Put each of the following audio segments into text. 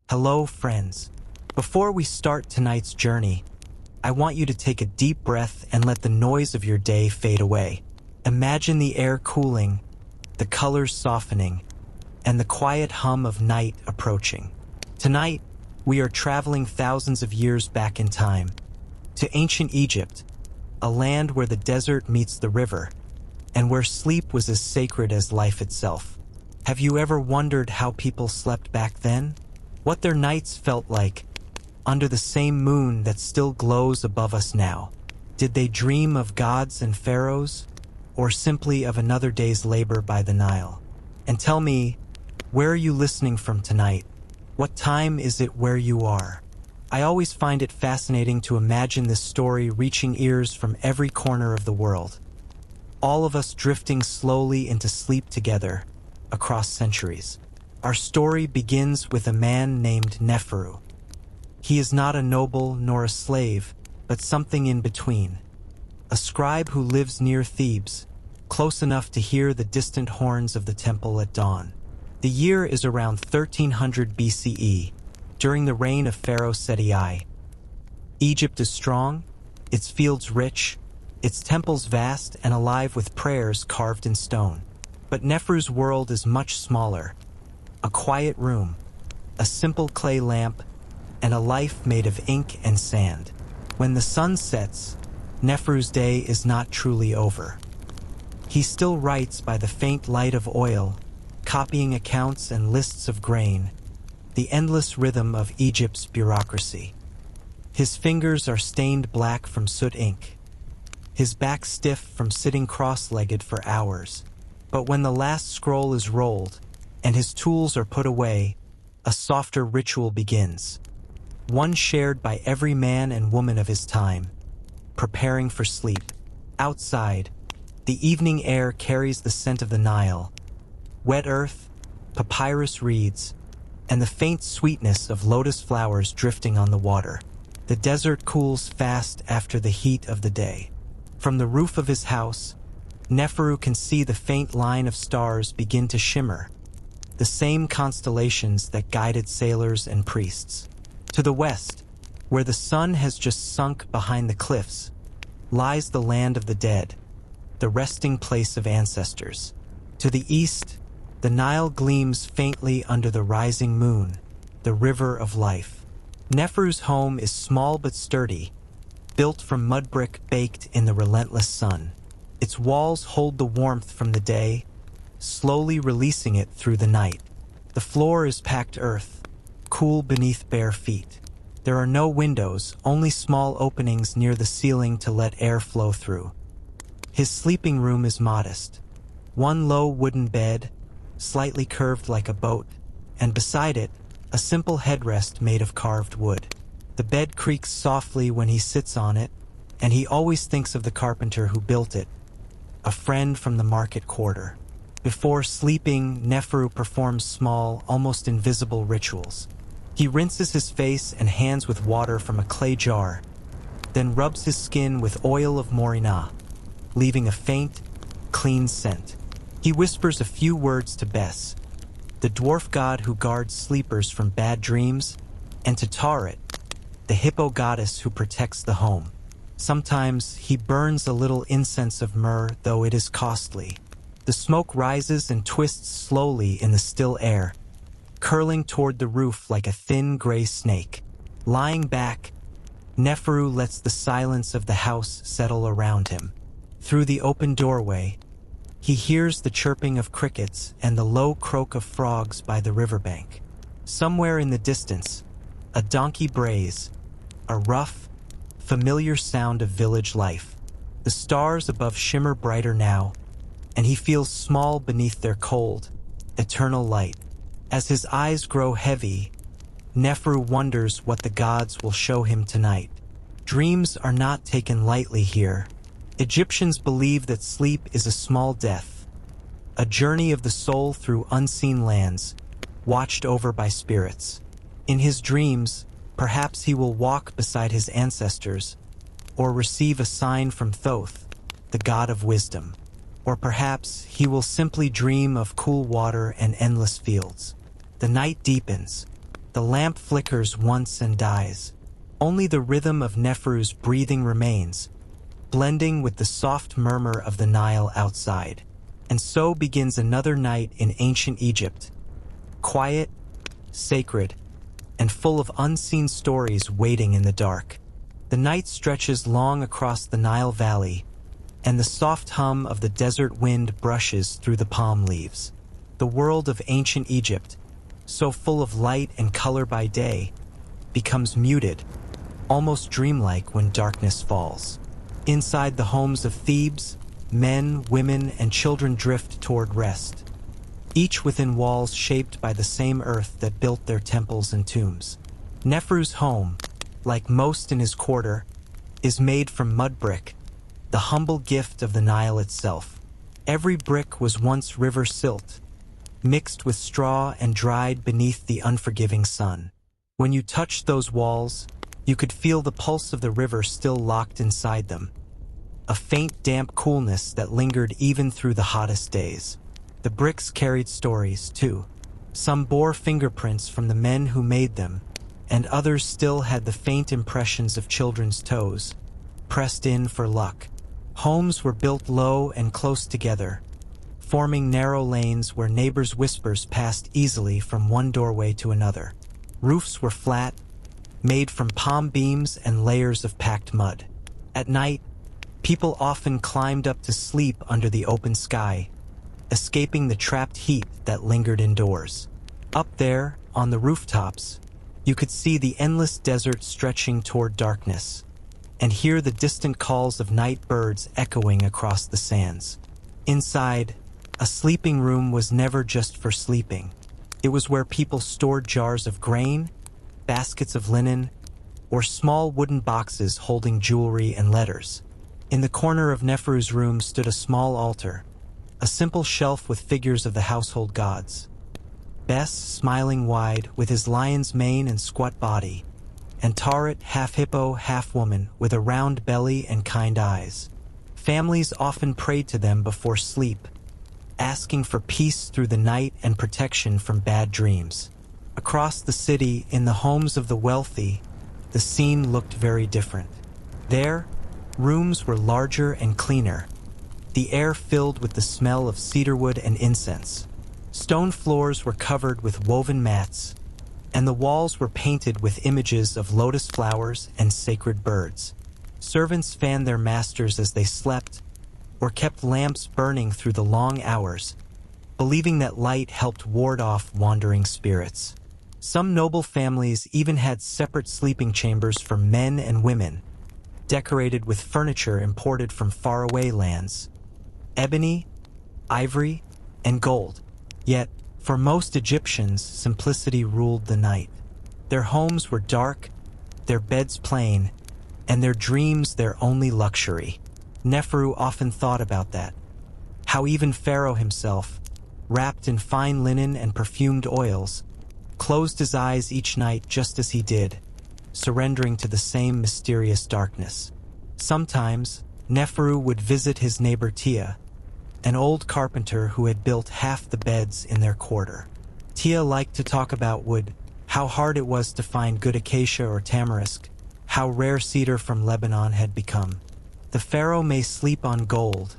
Hello, friends. Before we start tonight's journey, I want you to take a deep breath and let the noise of your day fade away. Imagine the air cooling, the colors softening, and the quiet hum of night approaching. Tonight, we are traveling thousands of years back in time, to ancient Egypt, a land where the desert meets the river, and where sleep was as sacred as life itself. Have you ever wondered how people slept back then? What their nights felt like, under the same moon that still glows above us now? Did they dream of gods and pharaohs, or simply of another day's labor by the Nile? And tell me, where are you listening from tonight? What time is it where you are? I always find it fascinating to imagine this story reaching ears from every corner of the world. All of us drifting slowly into sleep together, across centuries. Our story begins with a man named Neferu. He is not a noble nor a slave, but something in between. A scribe who lives near Thebes, close enough to hear the distant horns of the temple at dawn. The year is around 1300 BCE, during the reign of Pharaoh Seti I. Egypt is strong, its fields rich, its temples vast and alive with prayers carved in stone. But Neferu's world is much smaller. A quiet room, a simple clay lamp, and a life made of ink and sand. When the sun sets, Neferu's day is not truly over. He still writes by the faint light of oil, copying accounts and lists of grain, the endless rhythm of Egypt's bureaucracy. His fingers are stained black from soot ink, his back stiff from sitting cross-legged for hours. But when the last scroll is rolled, and his tools are put away, a softer ritual begins. One shared by every man and woman of his time, preparing for sleep. Outside, the evening air carries the scent of the Nile, wet earth, papyrus reeds, and the faint sweetness of lotus flowers drifting on the water. The desert cools fast after the heat of the day. From the roof of his house, Neferu can see the faint line of stars begin to shimmer, the same constellations that guided sailors and priests. To the west, where the sun has just sunk behind the cliffs, lies the land of the dead, the resting place of ancestors. To the east, the Nile gleams faintly under the rising moon, the river of life. Neferu's home is small but sturdy, built from mud brick baked in the relentless sun. Its walls hold the warmth from the day, slowly releasing it through the night. The floor is packed earth, cool beneath bare feet. There are no windows, only small openings near the ceiling to let air flow through. His sleeping room is modest. One low wooden bed, slightly curved like a boat, and beside it, a simple headrest made of carved wood. The bed creaks softly when he sits on it, and he always thinks of the carpenter who built it, a friend from the market quarter. Before sleeping, Neferu performs small, almost invisible rituals. He rinses his face and hands with water from a clay jar, then rubs his skin with oil of morina, leaving a faint, clean scent. He whispers a few words to Bes, the dwarf god who guards sleepers from bad dreams, and to Taret, the hippo goddess who protects the home. Sometimes he burns a little incense of myrrh, though it is costly. The smoke rises and twists slowly in the still air, curling toward the roof like a thin gray snake. Lying back, Neferu lets the silence of the house settle around him. Through the open doorway, he hears the chirping of crickets and the low croak of frogs by the riverbank. Somewhere in the distance, a donkey brays, a rough, familiar sound of village life. The stars above shimmer brighter now, and he feels small beneath their cold, eternal light. As his eyes grow heavy, Neferu wonders what the gods will show him tonight. Dreams are not taken lightly here. Egyptians believe that sleep is a small death, a journey of the soul through unseen lands, watched over by spirits. In his dreams, perhaps he will walk beside his ancestors, or receive a sign from Thoth, the god of wisdom. Or perhaps he will simply dream of cool water and endless fields. The night deepens, The lamp flickers once and dies. Only the rhythm of Neferu's breathing remains, blending with the soft murmur of the Nile outside. And so begins another night in ancient Egypt, quiet, sacred, and full of unseen stories waiting in the dark. The night stretches long across the Nile Valley, and the soft hum of the desert wind brushes through the palm leaves. The world of ancient Egypt, so full of light and color by day, becomes muted, almost dreamlike when darkness falls. Inside the homes of Thebes, men, women, and children drift toward rest, each within walls shaped by the same earth that built their temples and tombs. Neferu's home, like most in his quarter, is made from mud brick, the humble gift of the Nile itself. Every brick was once river silt, mixed with straw and dried beneath the unforgiving sun. When you touched those walls, you could feel the pulse of the river still locked inside them, a faint damp coolness that lingered even through the hottest days. The bricks carried stories, too. Some bore fingerprints from the men who made them, and others still had the faint impressions of children's toes, pressed in for luck. Homes were built low and close together, forming narrow lanes where neighbors' whispers passed easily from one doorway to another. Roofs were flat, made from palm beams and layers of packed mud. At night, people often climbed up to sleep under the open sky, escaping the trapped heat that lingered indoors. Up there, on the rooftops, you could see the endless desert stretching toward darkness, and hear the distant calls of night birds echoing across the sands. Inside, a sleeping room was never just for sleeping. It was where people stored jars of grain, baskets of linen, or small wooden boxes holding jewelry and letters. In the corner of Neferu's room stood a small altar, a simple shelf with figures of the household gods. Bes smiling wide with his lion's mane and squat body, and Tauret, half hippo, half woman, with a round belly and kind eyes. Families often prayed to them before sleep, asking for peace through the night and protection from bad dreams. Across the city, in the homes of the wealthy, the scene looked very different. There, rooms were larger and cleaner, the air filled with the smell of cedarwood and incense. Stone floors were covered with woven mats, and the walls were painted with images of lotus flowers and sacred birds. Servants fanned their masters as they slept, or kept lamps burning through the long hours, believing that light helped ward off wandering spirits. Some noble families even had separate sleeping chambers for men and women, decorated with furniture imported from faraway lands, ebony, ivory, and gold. Yet, for most Egyptians, simplicity ruled the night. Their homes were dark, their beds plain, and their dreams their only luxury. Neferu often thought about that, how even Pharaoh himself, wrapped in fine linen and perfumed oils, closed his eyes each night just as he did, surrendering to the same mysterious darkness. Sometimes, Neferu would visit his neighbor Tia, an old carpenter who had built half the beds in their quarter. Tia liked to talk about wood, how hard it was to find good acacia or tamarisk, how rare cedar from Lebanon had become. "The pharaoh may sleep on gold,"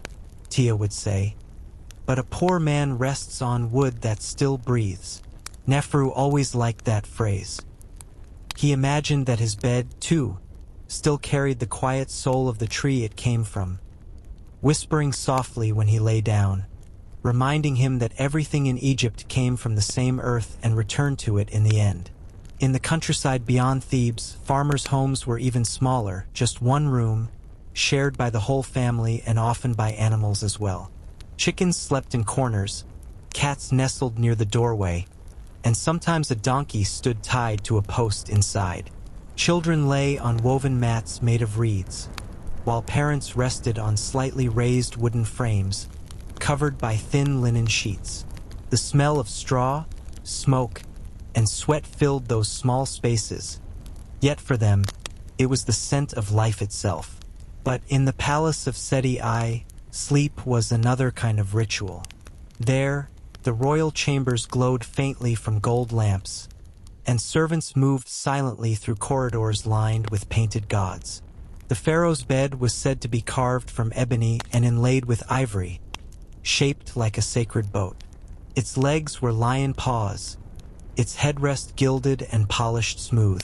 Tia would say, "but a poor man rests on wood that still breathes." Neferu always liked that phrase. He imagined that his bed, too, still carried the quiet soul of the tree it came from, whispering softly when he lay down, reminding him that everything in Egypt came from the same earth and returned to it in the end. In the countryside beyond Thebes, farmers' homes were even smaller, just one room, shared by the whole family and often by animals as well. Chickens slept in corners, cats nestled near the doorway, and sometimes a donkey stood tied to a post inside. Children lay on woven mats made of reeds, while parents rested on slightly raised wooden frames, covered by thin linen sheets. The smell of straw, smoke, and sweat filled those small spaces. Yet for them, it was the scent of life itself. But in the palace of Seti I, sleep was another kind of ritual. There, the royal chambers glowed faintly from gold lamps, and servants moved silently through corridors lined with painted gods. The pharaoh's bed was said to be carved from ebony and inlaid with ivory, shaped like a sacred boat. Its legs were lion paws, its headrest gilded and polished smooth.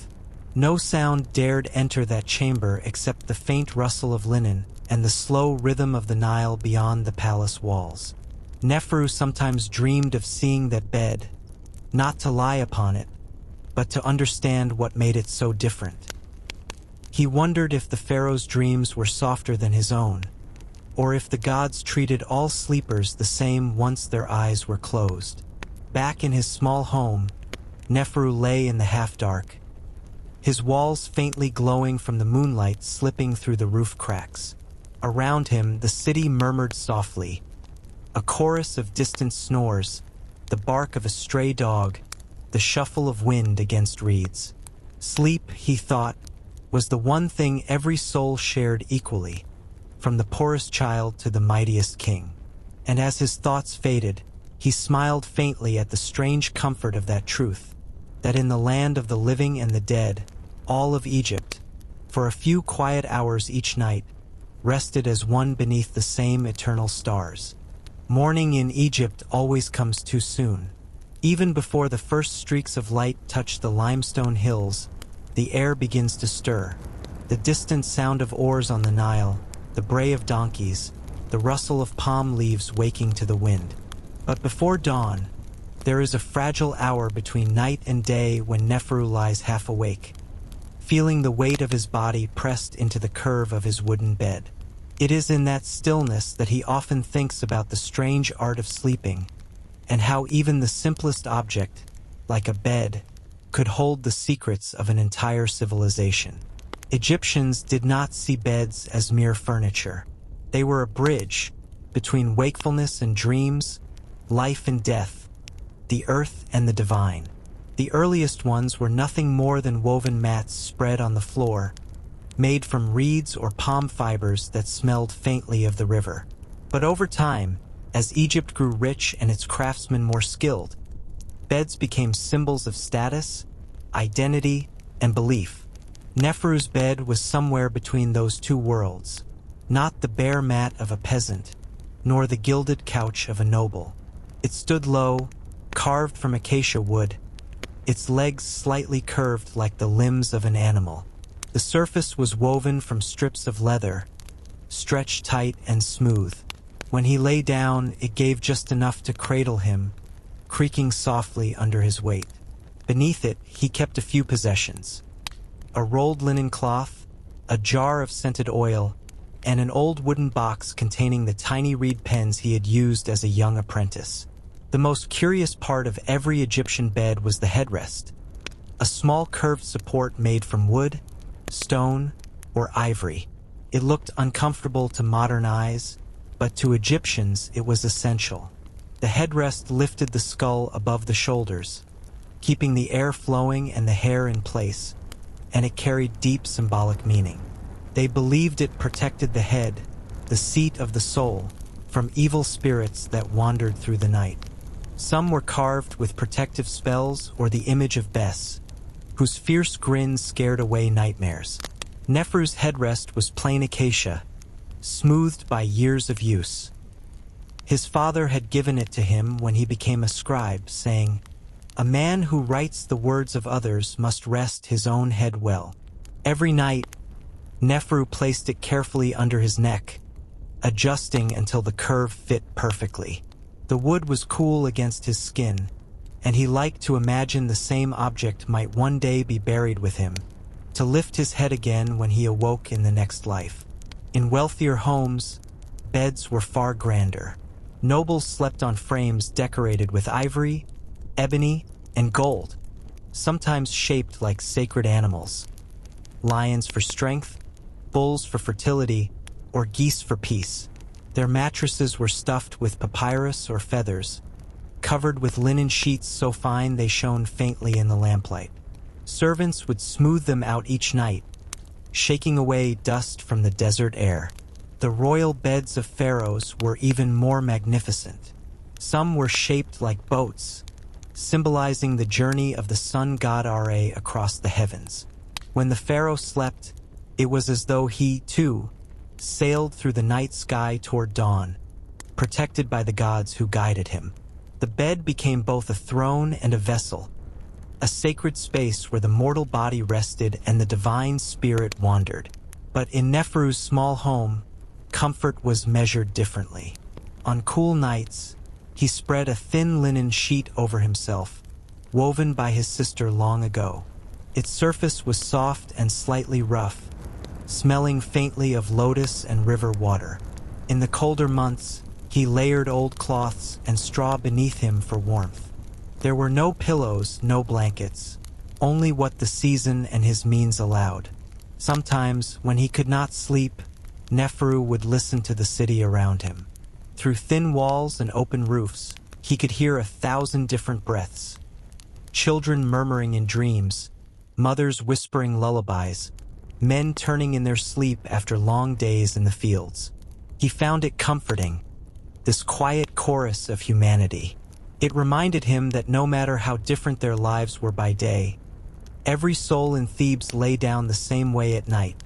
No sound dared enter that chamber except the faint rustle of linen and the slow rhythm of the Nile beyond the palace walls. Neferu sometimes dreamed of seeing that bed, not to lie upon it, but to understand what made it so different. He wondered if the pharaoh's dreams were softer than his own, or if the gods treated all sleepers the same once their eyes were closed. Back in his small home, Neferu lay in the half-dark, his walls faintly glowing from the moonlight slipping through the roof cracks. Around him, the city murmured softly, a chorus of distant snores, the bark of a stray dog, the shuffle of wind against reeds. Sleep, he thought, was the one thing every soul shared equally, from the poorest child to the mightiest king. And as his thoughts faded, he smiled faintly at the strange comfort of that truth, that in the land of the living and the dead, all of Egypt, for a few quiet hours each night, rested as one beneath the same eternal stars. Morning in Egypt always comes too soon. Even before the first streaks of light touch the limestone hills, the air begins to stir. The distant sound of oars on the Nile, the bray of donkeys, the rustle of palm leaves waking to the wind. But before dawn, there is a fragile hour between night and day when Neferu lies half awake, feeling the weight of his body pressed into the curve of his wooden bed. It is in that stillness that he often thinks about the strange art of sleeping, and how even the simplest object, like a bed, could hold the secrets of an entire civilization. Egyptians did not see beds as mere furniture. They were a bridge between wakefulness and dreams, life and death, the earth and the divine. The earliest ones were nothing more than woven mats spread on the floor, made from reeds or palm fibers that smelled faintly of the river. But over time, as Egypt grew rich and its craftsmen more skilled, beds became symbols of status, identity, and belief. Neferu's bed was somewhere between those two worlds, not the bare mat of a peasant, nor the gilded couch of a noble. It stood low, carved from acacia wood, its legs slightly curved like the limbs of an animal. The surface was woven from strips of leather, stretched tight and smooth. When he lay down, it gave just enough to cradle him, creaking softly under his weight. Beneath it, he kept a few possessions: a rolled linen cloth, a jar of scented oil, and an old wooden box containing the tiny reed pens he had used as a young apprentice. The most curious part of every Egyptian bed was the headrest, a small curved support made from wood, stone, or ivory. It looked uncomfortable to modern eyes, but to Egyptians it was essential. The headrest lifted the skull above the shoulders, keeping the air flowing and the hair in place, and it carried deep symbolic meaning. They believed it protected the head, the seat of the soul, from evil spirits that wandered through the night. Some were carved with protective spells or the image of Bes, whose fierce grin scared away nightmares. Neferu's headrest was plain acacia, smoothed by years of use. His father had given it to him when he became a scribe, saying, "A man who writes the words of others must rest his own head well." Every night, Neferu placed it carefully under his neck, adjusting until the curve fit perfectly. The wood was cool against his skin, and he liked to imagine the same object might one day be buried with him, to lift his head again when he awoke in the next life. In wealthier homes, beds were far grander. Nobles slept on frames decorated with ivory, ebony, and gold, sometimes shaped like sacred animals: lions for strength, bulls for fertility, or geese for peace. Their mattresses were stuffed with papyrus or feathers, covered with linen sheets so fine they shone faintly in the lamplight. Servants would smooth them out each night, shaking away dust from the desert air. The royal beds of pharaohs were even more magnificent. Some were shaped like boats, symbolizing the journey of the sun god Ra across the heavens. When the pharaoh slept, it was as though he, too, sailed through the night sky toward dawn, protected by the gods who guided him. The bed became both a throne and a vessel, a sacred space where the mortal body rested and the divine spirit wandered. But in Neferu's small home, comfort was measured differently. On cool nights, he spread a thin linen sheet over himself, woven by his sister long ago. Its surface was soft and slightly rough, smelling faintly of lotus and river water. In the colder months, he layered old cloths and straw beneath him for warmth. There were no pillows, no blankets, only what the season and his means allowed. Sometimes, when he could not sleep, Neferu would listen to the city around him. Through thin walls and open roofs, he could hear 1,000 different breaths. Children murmuring in dreams, mothers whispering lullabies, men turning in their sleep after long days in the fields. He found it comforting, this quiet chorus of humanity. It reminded him that no matter how different their lives were by day, every soul in Thebes lay down the same way at night,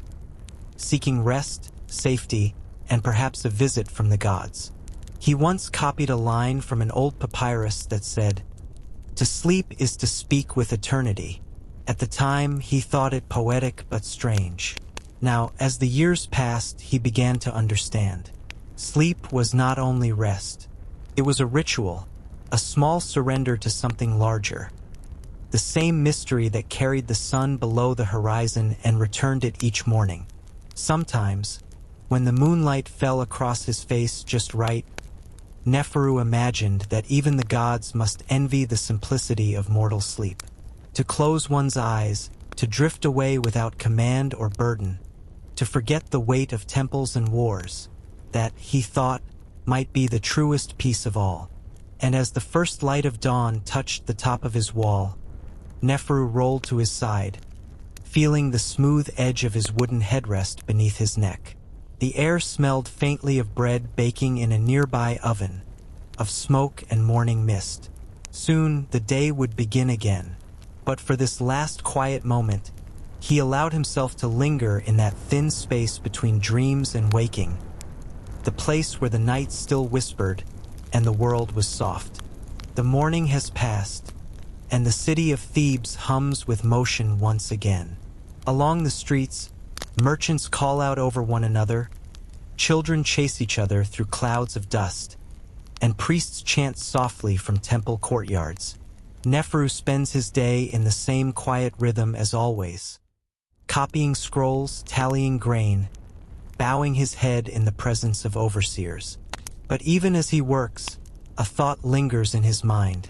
seeking rest, safety, and perhaps a visit from the gods. He once copied a line from an old papyrus that said, "To sleep is to speak with eternity." At the time, he thought it poetic but strange. Now, as the years passed, he began to understand. Sleep was not only rest. It was a ritual, a small surrender to something larger. The same mystery that carried the sun below the horizon and returned it each morning. Sometimes, when the moonlight fell across his face just right, Neferu imagined that even the gods must envy the simplicity of mortal sleep. To close one's eyes, to drift away without command or burden, to forget the weight of temples and wars, that, he thought, might be the truest peace of all. And as the first light of dawn touched the top of his wall, Neferu rolled to his side, feeling the smooth edge of his wooden headrest beneath his neck. The air smelled faintly of bread baking in a nearby oven, of smoke and morning mist. Soon the day would begin again. But for this last quiet moment, he allowed himself to linger in that thin space between dreams and waking, the place where the night still whispered and the world was soft. The morning has passed, and the city of Thebes hums with motion once again. Along the streets, merchants call out over one another, children chase each other through clouds of dust, and priests chant softly from temple courtyards. Neferu spends his day in the same quiet rhythm as always, copying scrolls, tallying grain, bowing his head in the presence of overseers. But even as he works, a thought lingers in his mind.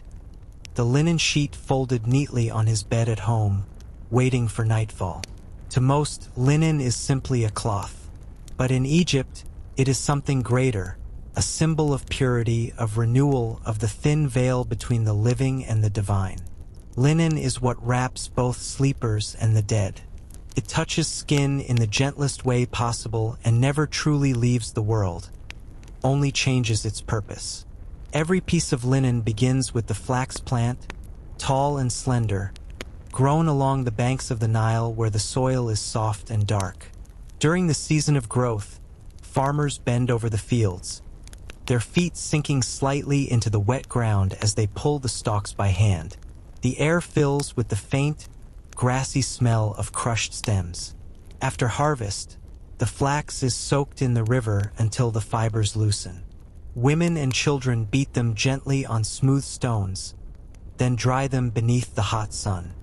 The linen sheet folded neatly on his bed at home, waiting for nightfall. To most, linen is simply a cloth. But in Egypt, it is something greater, a symbol of purity, of renewal, of the thin veil between the living and the divine. Linen is what wraps both sleepers and the dead. It touches skin in the gentlest way possible and never truly leaves the world, only changes its purpose. Every piece of linen begins with the flax plant, tall and slender, grown along the banks of the Nile where the soil is soft and dark. During the season of growth, farmers bend over the fields, their feet sinking slightly into the wet ground as they pull the stalks by hand. The air fills with the faint, grassy smell of crushed stems. After harvest, the flax is soaked in the river until the fibers loosen. Women and children beat them gently on smooth stones, then dry them beneath the hot sun.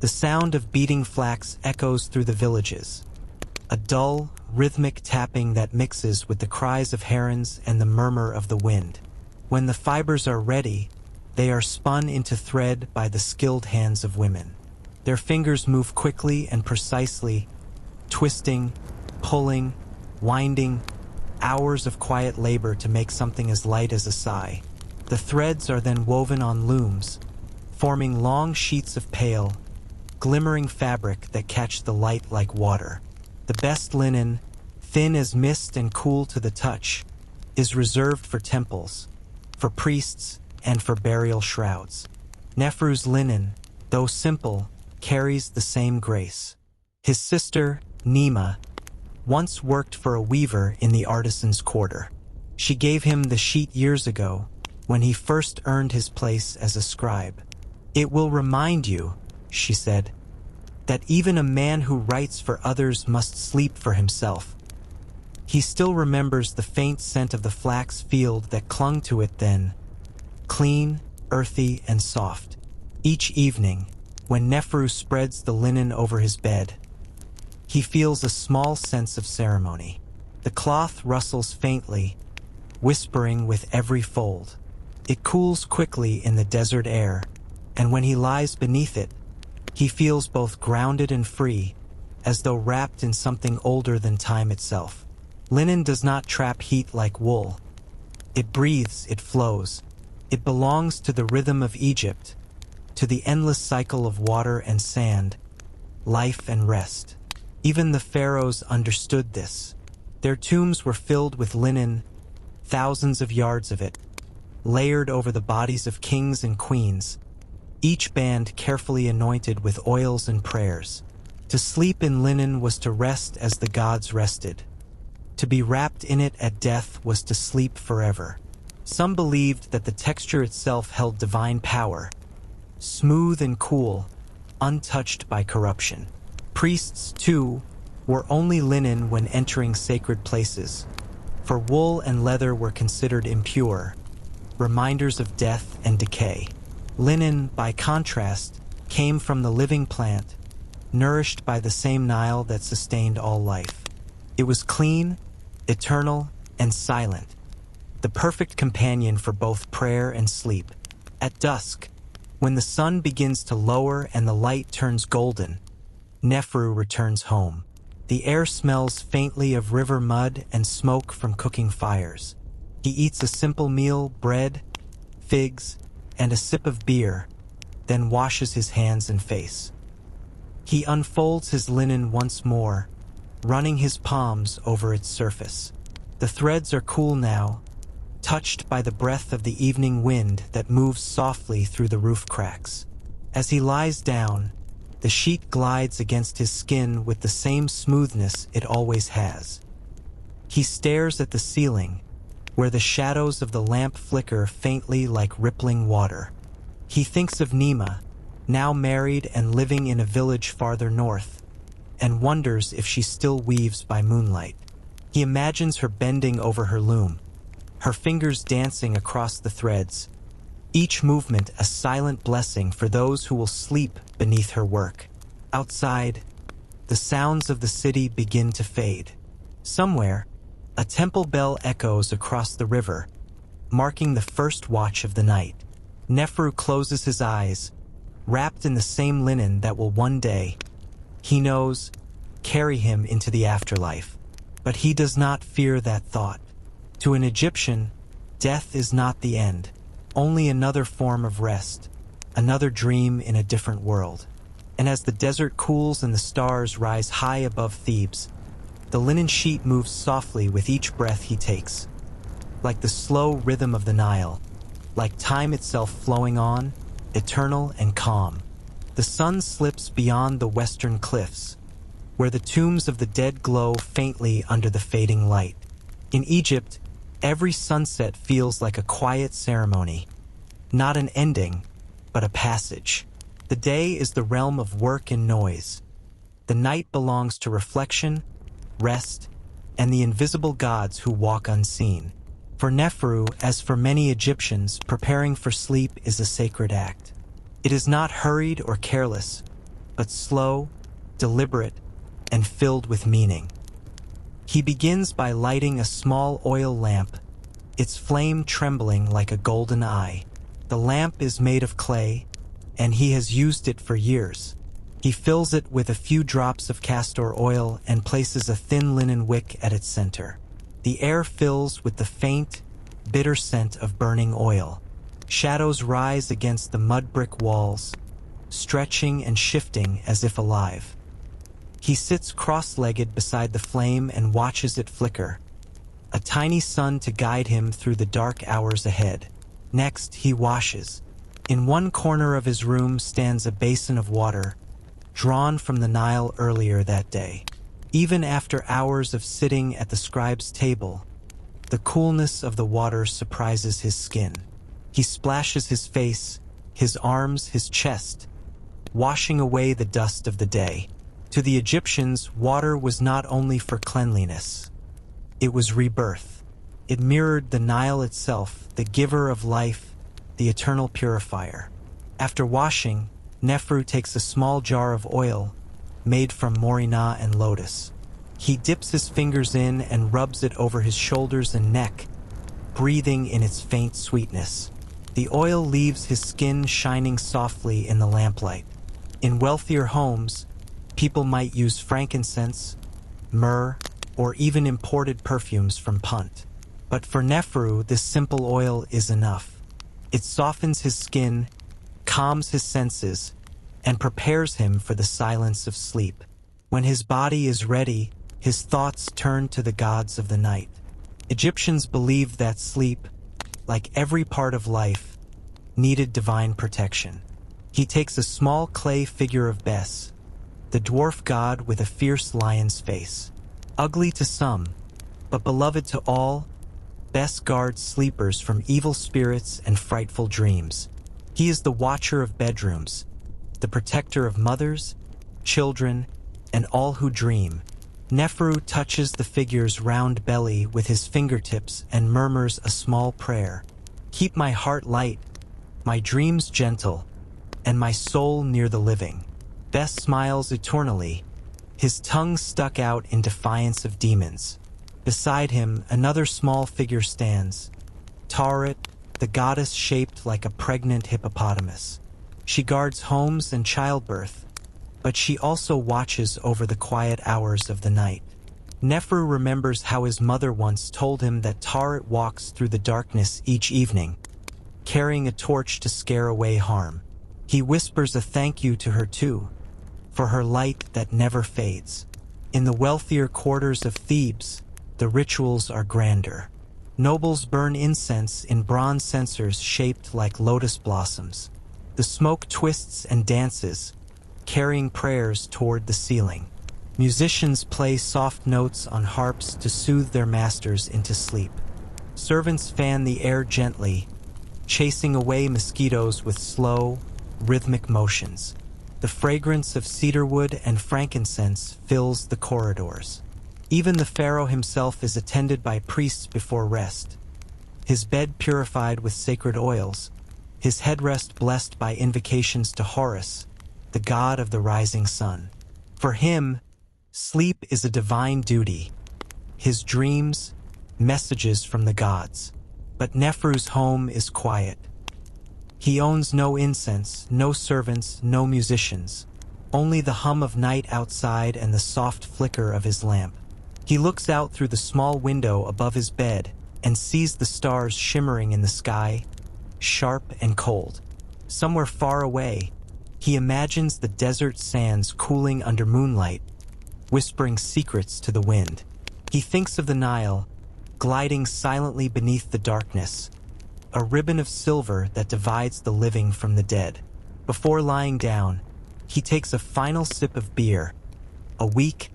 The sound of beating flax echoes through the villages, a dull, rhythmic tapping that mixes with the cries of herons and the murmur of the wind. When the fibers are ready, they are spun into thread by the skilled hands of women. Their fingers move quickly and precisely, twisting, pulling, winding, hours of quiet labor to make something as light as a sigh. The threads are then woven on looms, forming long sheets of pale, glimmering fabric that catch the light like water. The best linen, thin as mist and cool to the touch, is reserved for temples, for priests, and for burial shrouds. Neferu's linen, though simple, carries the same grace. His sister, Nema, once worked for a weaver in the artisan's quarter. She gave him the sheet years ago, when he first earned his place as a scribe. "It will remind you," she said, "that even a man who writes for others must sleep for himself." He still remembers the faint scent of the flax field that clung to it then, clean, earthy, and soft. Each evening, when Neferu spreads the linen over his bed, he feels a small sense of ceremony. The cloth rustles faintly, whispering with every fold. It cools quickly in the desert air, and when he lies beneath it, he feels both grounded and free, as though wrapped in something older than time itself. Linen does not trap heat like wool. It breathes, it flows. It belongs to the rhythm of Egypt, to the endless cycle of water and sand, life and rest. Even the pharaohs understood this. Their tombs were filled with linen, thousands of yards of it, layered over the bodies of kings and queens, each band carefully anointed with oils and prayers. To sleep in linen was to rest as the gods rested. To be wrapped in it at death was to sleep forever. Some believed that the texture itself held divine power, smooth and cool, untouched by corruption. Priests, too, wore only linen when entering sacred places, for wool and leather were considered impure, reminders of death and decay. Linen, by contrast, came from the living plant, nourished by the same Nile that sustained all life. It was clean, eternal, and silent, the perfect companion for both prayer and sleep. At dusk, when the sun begins to lower and the light turns golden, Neferu returns home. The air smells faintly of river mud and smoke from cooking fires. He eats a simple meal, bread, figs, and a sip of beer, then washes his hands and face. He unfolds his linen once more, running his palms over its surface. The threads are cool now, touched by the breath of the evening wind that moves softly through the roof cracks. As he lies down, the sheet glides against his skin with the same smoothness it always has. He stares at the ceiling, where the shadows of the lamp flicker faintly like rippling water. He thinks of Nema, now married and living in a village farther north, and wonders if she still weaves by moonlight. He imagines her bending over her loom, her fingers dancing across the threads, each movement a silent blessing for those who will sleep beneath her work. Outside, the sounds of the city begin to fade. Somewhere, a temple bell echoes across the river, marking the first watch of the night. Neferu closes his eyes, wrapped in the same linen that will one day, he knows, carry him into the afterlife. But he does not fear that thought. To an Egyptian, death is not the end, only another form of rest, another dream in a different world. And as the desert cools and the stars rise high above Thebes, the linen sheet moves softly with each breath he takes, like the slow rhythm of the Nile, like time itself flowing on, eternal and calm. The sun slips beyond the western cliffs, where the tombs of the dead glow faintly under the fading light. In Egypt, every sunset feels like a quiet ceremony, not an ending, but a passage. The day is the realm of work and noise. The night belongs to reflection, rest, and the invisible gods who walk unseen. For Neferu, as for many Egyptians, preparing for sleep is a sacred act. It is not hurried or careless, but slow, deliberate, and filled with meaning. He begins by lighting a small oil lamp, its flame trembling like a golden eye. The lamp is made of clay, and he has used it for years. He fills it with a few drops of castor oil and places a thin linen wick at its center. The air fills with the faint, bitter scent of burning oil. Shadows rise against the mud brick walls, stretching and shifting as if alive. He sits cross-legged beside the flame and watches it flicker, a tiny sun to guide him through the dark hours ahead. Next, he washes, In one corner of his room stands a basin of water, drawn from the Nile earlier that day. Even after hours of sitting at the scribe's table, the coolness of the water surprises his skin. He splashes his face, his arms, his chest, washing away the dust of the day. To the Egyptians, water was not only for cleanliness. It was rebirth. It mirrored the Nile itself, the giver of life, the eternal purifier. After washing, Neferu takes a small jar of oil, made from morina and lotus. He dips his fingers in and rubs it over his shoulders and neck, breathing in its faint sweetness. The oil leaves his skin shining softly in the lamplight. In wealthier homes, people might use frankincense, myrrh, or even imported perfumes from Punt. But for Neferu, this simple oil is enough. It softens his skin, calms his senses, and prepares him for the silence of sleep. When his body is ready, his thoughts turn to the gods of the night. Egyptians believed that sleep, like every part of life, needed divine protection. He takes a small clay figure of Bes, the dwarf god with a fierce lion's face. Ugly to some, but beloved to all, Bes guards sleepers from evil spirits and frightful dreams. He is the watcher of bedrooms, the protector of mothers, children, and all who dream. Neferu touches the figure's round belly with his fingertips and murmurs a small prayer. Keep my heart light, my dreams gentle, and my soul near the living. Bes smiles eternally, his tongue stuck out in defiance of demons. Beside him, another small figure stands, Tauret, the goddess shaped like a pregnant hippopotamus. She guards homes and childbirth, but she also watches over the quiet hours of the night. Neferu remembers how his mother once told him that Tauret walks through the darkness each evening, carrying a torch to scare away harm. He whispers a thank you to her too, for her light that never fades. In the wealthier quarters of Thebes, the rituals are grander. Nobles burn incense in bronze censers shaped like lotus blossoms. The smoke twists and dances, carrying prayers toward the ceiling. Musicians play soft notes on harps to soothe their masters into sleep. Servants fan the air gently, chasing away mosquitoes with slow, rhythmic motions. The fragrance of cedarwood and frankincense fills the corridors. Even the pharaoh himself is attended by priests before rest, his bed purified with sacred oils, his headrest blessed by invocations to Horus, the god of the rising sun. For him, sleep is a divine duty, his dreams, messages from the gods. But Neferu's home is quiet. He owns no incense, no servants, no musicians, only the hum of night outside and the soft flicker of his lamp. He looks out through the small window above his bed and sees the stars shimmering in the sky, sharp and cold. Somewhere far away, he imagines the desert sands cooling under moonlight, whispering secrets to the wind. He thinks of the Nile, gliding silently beneath the darkness, a ribbon of silver that divides the living from the dead. Before lying down, he takes a final sip of beer, a weak,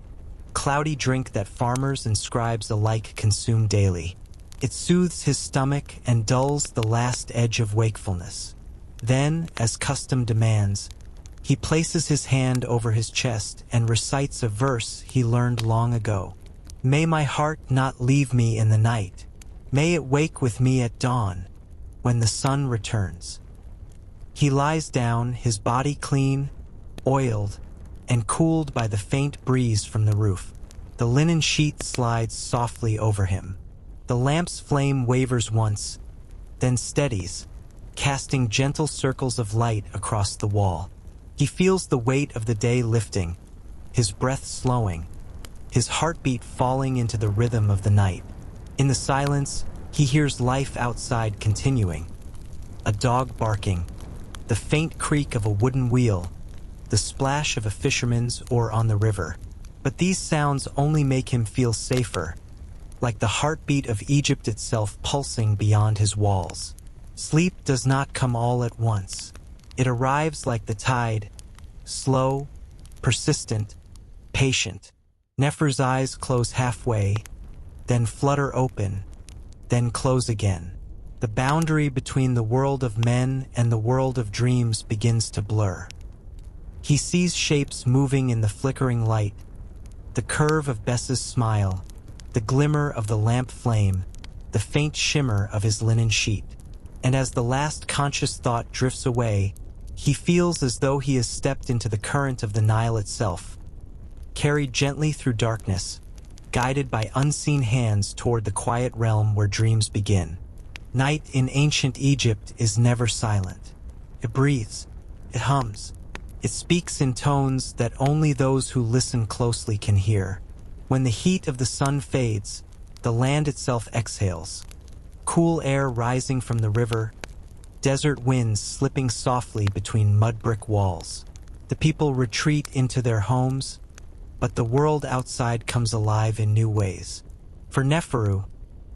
cloudy drink that farmers and scribes alike consume daily. It soothes his stomach and dulls the last edge of wakefulness. Then, as custom demands, he places his hand over his chest and recites a verse he learned long ago. May my heart not leave me in the night. May it wake with me at dawn, when the sun returns. He lies down, his body clean, oiled, and cooled by the faint breeze from the roof. The linen sheet slides softly over him. The lamp's flame wavers once, then steadies, casting gentle circles of light across the wall. He feels the weight of the day lifting, his breath slowing, his heartbeat falling into the rhythm of the night. In the silence, he hears life outside continuing. A dog barking, the faint creak of a wooden wheel, the splash of a fisherman's oar on the river. But these sounds only make him feel safer, like the heartbeat of Egypt itself pulsing beyond his walls. Sleep does not come all at once. It arrives like the tide, slow, persistent, patient. Neferu's eyes close halfway, then flutter open, then close again. The boundary between the world of men and the world of dreams begins to blur. He sees shapes moving in the flickering light, the curve of Bess's smile, the glimmer of the lamp flame, the faint shimmer of his linen sheet. And as the last conscious thought drifts away, he feels as though he has stepped into the current of the Nile itself, carried gently through darkness, guided by unseen hands toward the quiet realm where dreams begin. Night in ancient Egypt is never silent. It breathes, it hums, it speaks in tones that only those who listen closely can hear. When the heat of the sun fades, the land itself exhales. Cool air rising from the river, desert winds slipping softly between mud-brick walls. The people retreat into their homes, but the world outside comes alive in new ways. For Neferu,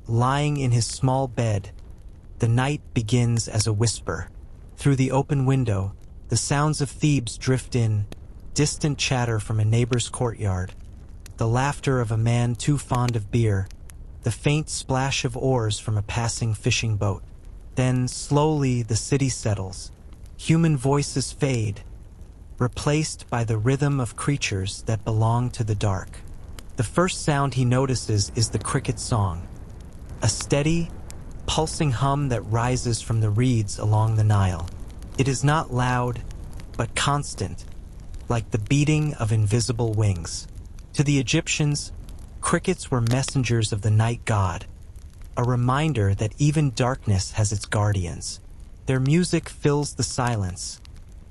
lying in his small bed, the night begins as a whisper. Through the open window, the sounds of Thebes drift in, distant chatter from a neighbor's courtyard, the laughter of a man too fond of beer, the faint splash of oars from a passing fishing boat. Then, slowly, the city settles. Human voices fade, replaced by the rhythm of creatures that belong to the dark. The first sound he notices is the cricket song, a steady, pulsing hum that rises from the reeds along the Nile. It is not loud, but constant, like the beating of invisible wings. To the Egyptians, crickets were messengers of the night god, a reminder that even darkness has its guardians. Their music fills the silence,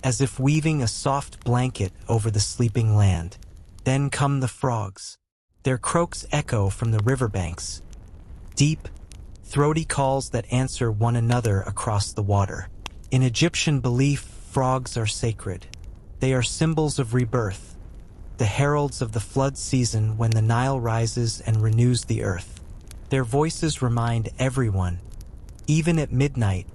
as if weaving a soft blanket over the sleeping land. Then come the frogs. Their croaks echo from the riverbanks, deep, throaty calls that answer one another across the water. In Egyptian belief, frogs are sacred. They are symbols of rebirth, the heralds of the flood season when the Nile rises and renews the earth. Their voices remind everyone, even at midnight,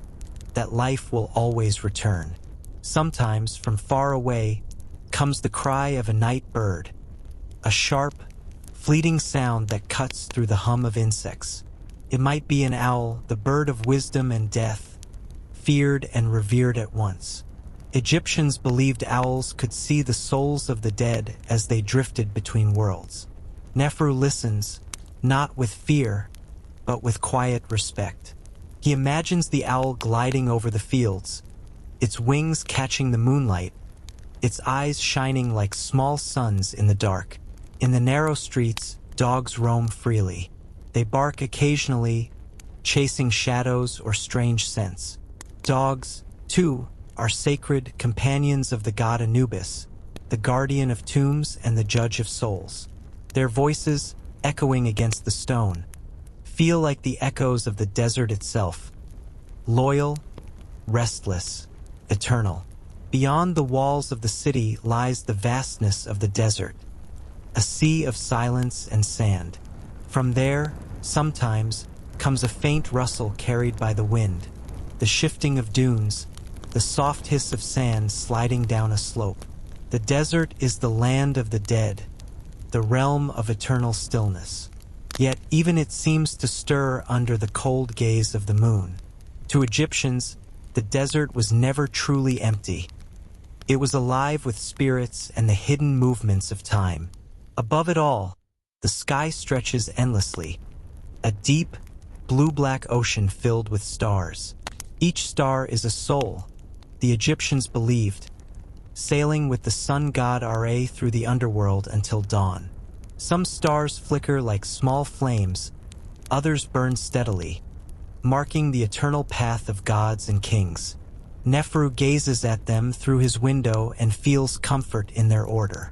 that life will always return. Sometimes, from far away, comes the cry of a night bird, a sharp, fleeting sound that cuts through the hum of insects. It might be an owl, the bird of wisdom and death, feared and revered at once. Egyptians believed owls could see the souls of the dead as they drifted between worlds. Neferu listens, not with fear, but with quiet respect. He imagines the owl gliding over the fields, its wings catching the moonlight, its eyes shining like small suns in the dark. In the narrow streets, dogs roam freely. They bark occasionally, chasing shadows or strange scents. Dogs, too, are sacred companions of the god Anubis, the guardian of tombs and the judge of souls. Their voices, echoing against the stone, feel like the echoes of the desert itself, loyal, restless, eternal. Beyond the walls of the city lies the vastness of the desert, a sea of silence and sand. From there, sometimes, comes a faint rustle carried by the wind, the shifting of dunes, the soft hiss of sand sliding down a slope. The desert is the land of the dead, the realm of eternal stillness. Yet even it seems to stir under the cold gaze of the moon. To Egyptians, the desert was never truly empty. It was alive with spirits and the hidden movements of time. Above it all, the sky stretches endlessly, a deep, blue-black ocean filled with stars. Each star is a soul, the Egyptians believed, sailing with the sun god Ra through the underworld until dawn. Some stars flicker like small flames, others burn steadily, marking the eternal path of gods and kings. Neferu gazes at them through his window and feels comfort in their order.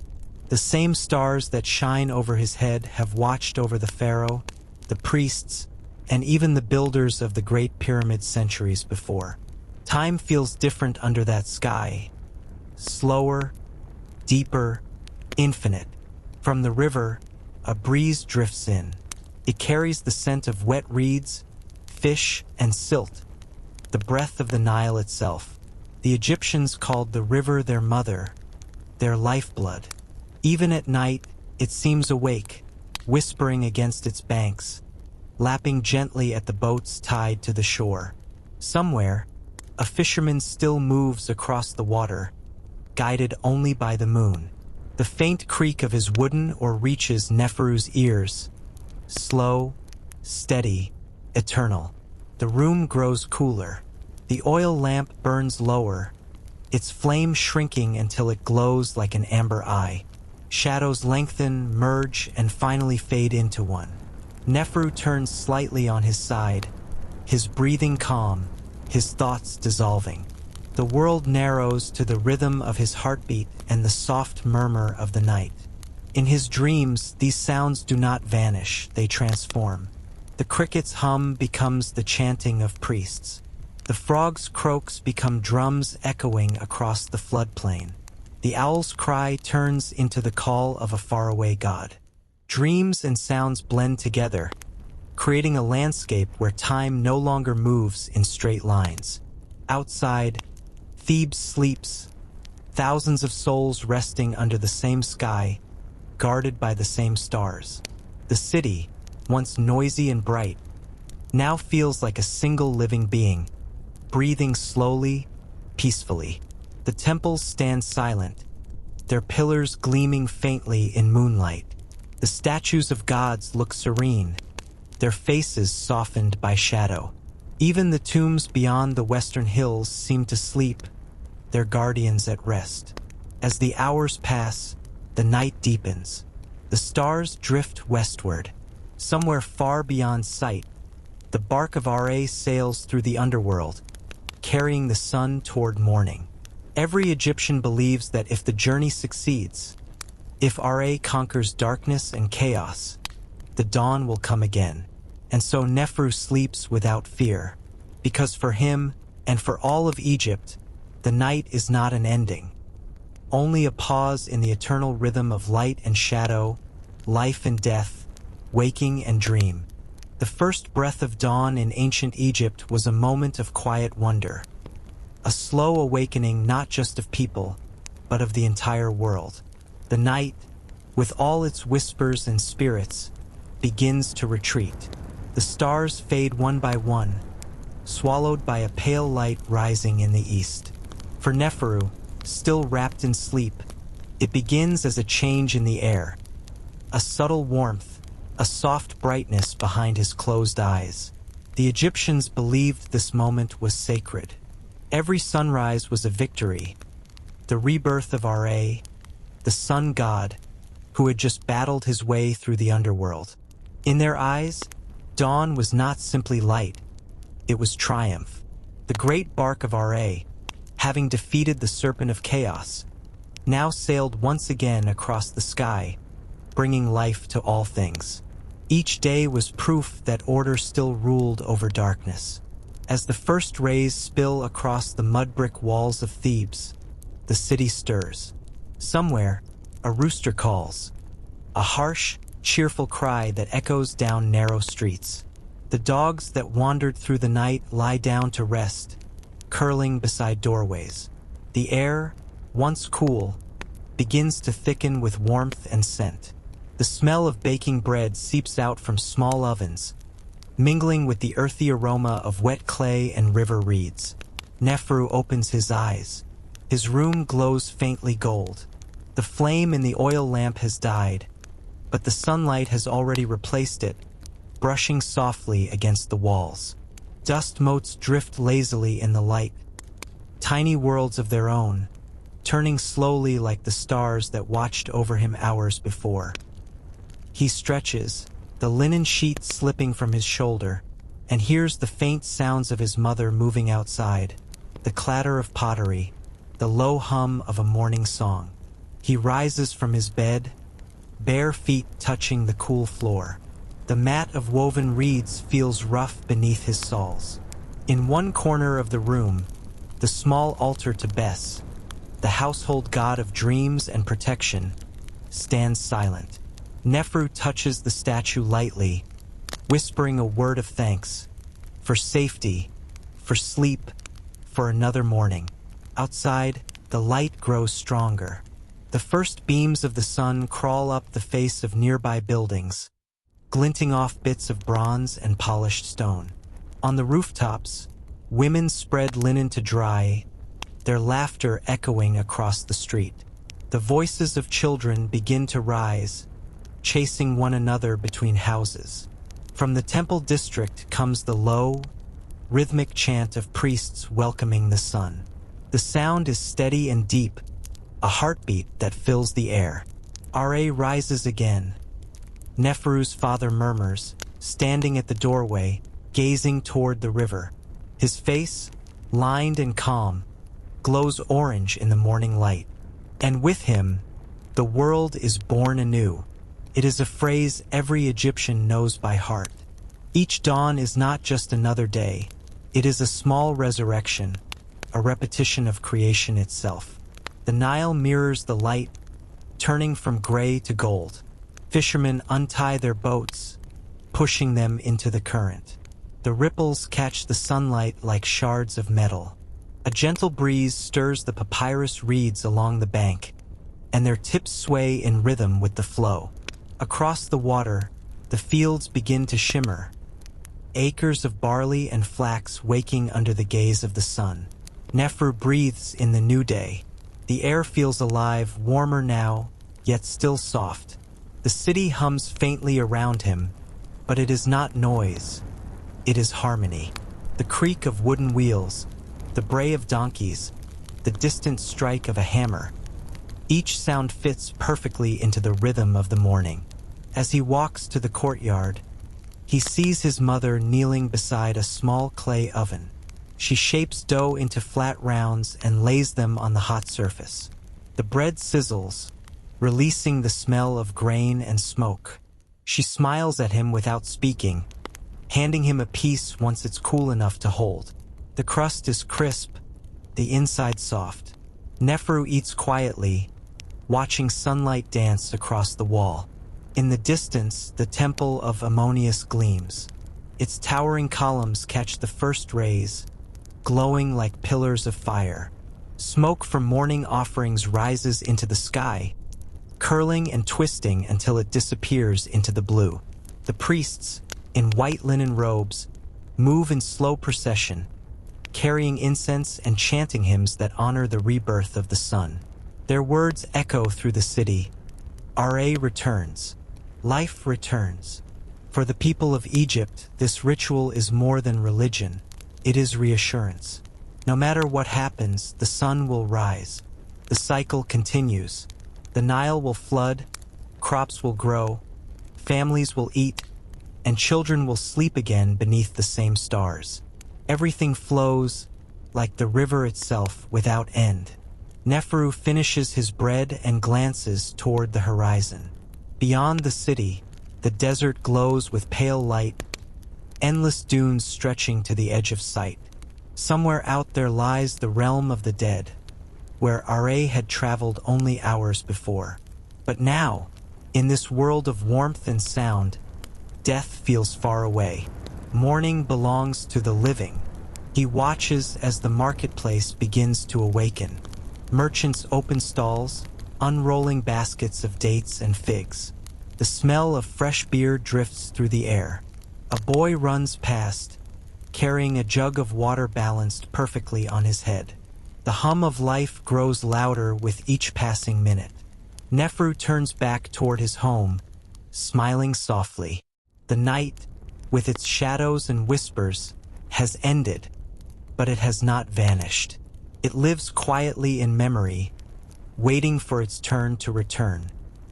The same stars that shine over his head have watched over the pharaoh, the priests, and even the builders of the Great Pyramid centuries before. Time feels different under that sky, slower, deeper, infinite. From the river, a breeze drifts in. It carries the scent of wet reeds, fish, and silt, the breath of the Nile itself. The Egyptians called the river their mother, their lifeblood. Even at night, it seems awake, whispering against its banks, lapping gently at the boats tied to the shore. Somewhere, a fisherman still moves across the water, guided only by the moon. The faint creak of his wooden oar reaches Neferu's ears. Slow, steady, eternal. The room grows cooler. The oil lamp burns lower, its flame shrinking until it glows like an amber eye. Shadows lengthen, merge, and finally fade into one. Neferu turns slightly on his side, his breathing calm, his thoughts dissolving. The world narrows to the rhythm of his heartbeat and the soft murmur of the night. In his dreams, these sounds do not vanish, they transform. The cricket's hum becomes the chanting of priests. The frog's croaks become drums echoing across the floodplain. The owl's cry turns into the call of a faraway god. Dreams and sounds blend together, creating a landscape where time no longer moves in straight lines. Outside, Thebes sleeps, thousands of souls resting under the same sky, guarded by the same stars. The city, once noisy and bright, now feels like a single living being, breathing slowly, peacefully. The temples stand silent, their pillars gleaming faintly in moonlight. The statues of gods look serene, their faces softened by shadow. Even the tombs beyond the western hills seem to sleep, their guardians at rest. As the hours pass, the night deepens. The stars drift westward. Somewhere far beyond sight, the bark of Ra sails through the underworld, carrying the sun toward morning. Every Egyptian believes that if the journey succeeds, if Ra conquers darkness and chaos, the dawn will come again. And so Neferu sleeps without fear, because for him and for all of Egypt, the night is not an ending, only a pause in the eternal rhythm of light and shadow, life and death, waking and dream. The first breath of dawn in ancient Egypt was a moment of quiet wonder, a slow awakening not just of people, but of the entire world. The night, with all its whispers and spirits, begins to retreat. The stars fade one by one, swallowed by a pale light rising in the east. For Neferu, still wrapped in sleep, it begins as a change in the air, a subtle warmth, a soft brightness behind his closed eyes. The Egyptians believed this moment was sacred. Every sunrise was a victory, the rebirth of Ra, the sun god, who had just battled his way through the underworld. In their eyes, dawn was not simply light, it was triumph. The great bark of Ra, having defeated the serpent of chaos, now sailed once again across the sky, bringing life to all things. Each day was proof that order still ruled over darkness. As the first rays spill across the mud-brick walls of Thebes, the city stirs. Somewhere, a rooster calls, a harsh, cheerful cry that echoes down narrow streets. The dogs that wandered through the night lie down to rest, curling beside doorways. The air, once cool, begins to thicken with warmth and scent. The smell of baking bread seeps out from small ovens, mingling with the earthy aroma of wet clay and river reeds. Neferu opens his eyes. His room glows faintly gold. The flame in the oil lamp has died, but the sunlight has already replaced it, brushing softly against the walls. Dust motes drift lazily in the light, tiny worlds of their own, turning slowly like the stars that watched over him hours before. He stretches, the linen sheet slipping from his shoulder, and hears the faint sounds of his mother moving outside, the clatter of pottery, the low hum of a morning song. He rises from his bed, bare feet touching the cool floor. The mat of woven reeds feels rough beneath his soles. In one corner of the room, the small altar to Bes, the household god of dreams and protection, stands silent. Neferu touches the statue lightly, whispering a word of thanks, for safety, for sleep, for another morning. Outside, the light grows stronger. The first beams of the sun crawl up the face of nearby buildings, glinting off bits of bronze and polished stone. On the rooftops, women spread linen to dry, their laughter echoing across the street. The voices of children begin to rise, chasing one another between houses. From the temple district comes the low, rhythmic chant of priests welcoming the sun. The sound is steady and deep, a heartbeat that fills the air. Ra rises again. Neferu's father murmurs, standing at the doorway, gazing toward the river. His face, lined and calm, glows orange in the morning light. And with him, the world is born anew. It is a phrase every Egyptian knows by heart. Each dawn is not just another day. It is a small resurrection, a repetition of creation itself. The Nile mirrors the light, turning from gray to gold. Fishermen untie their boats, pushing them into the current. The ripples catch the sunlight like shards of metal. A gentle breeze stirs the papyrus reeds along the bank, and their tips sway in rhythm with the flow. Across the water, the fields begin to shimmer, acres of barley and flax waking under the gaze of the sun. Neferu breathes in the new day. The air feels alive, warmer now, yet still soft. The city hums faintly around him, but it is not noise. It is harmony. The creak of wooden wheels, the bray of donkeys, the distant strike of a hammer. Each sound fits perfectly into the rhythm of the morning. As he walks to the courtyard, he sees his mother kneeling beside a small clay oven. She shapes dough into flat rounds and lays them on the hot surface. The bread sizzles, releasing the smell of grain and smoke. She smiles at him without speaking, handing him a piece once it's cool enough to hold. The crust is crisp, the inside soft. Neferu eats quietly, watching sunlight dance across the wall. In the distance, the temple of Ammonius gleams. Its towering columns catch the first rays, glowing like pillars of fire. Smoke from morning offerings rises into the sky, curling and twisting until it disappears into the blue. The priests, in white linen robes, move in slow procession, carrying incense and chanting hymns that honor the rebirth of the sun. Their words echo through the city. Ra returns. Life returns. For the people of Egypt, this ritual is more than religion. It is reassurance. No matter what happens, the sun will rise. The cycle continues. The Nile will flood, crops will grow, families will eat, and children will sleep again beneath the same stars. Everything flows, like the river itself, without end. Neferu finishes his bread and glances toward the horizon. Beyond the city, the desert glows with pale light, endless dunes stretching to the edge of sight. Somewhere out there lies the realm of the dead, where Ra had traveled only hours before. But now, in this world of warmth and sound, death feels far away. Morning belongs to the living. He watches as the marketplace begins to awaken. Merchants open stalls, unrolling baskets of dates and figs. The smell of fresh beer drifts through the air. A boy runs past, carrying a jug of water balanced perfectly on his head. The hum of life grows louder with each passing minute. Neferu turns back toward his home, smiling softly. The night, with its shadows and whispers, has ended, but it has not vanished. It lives quietly in memory, waiting for its turn to return.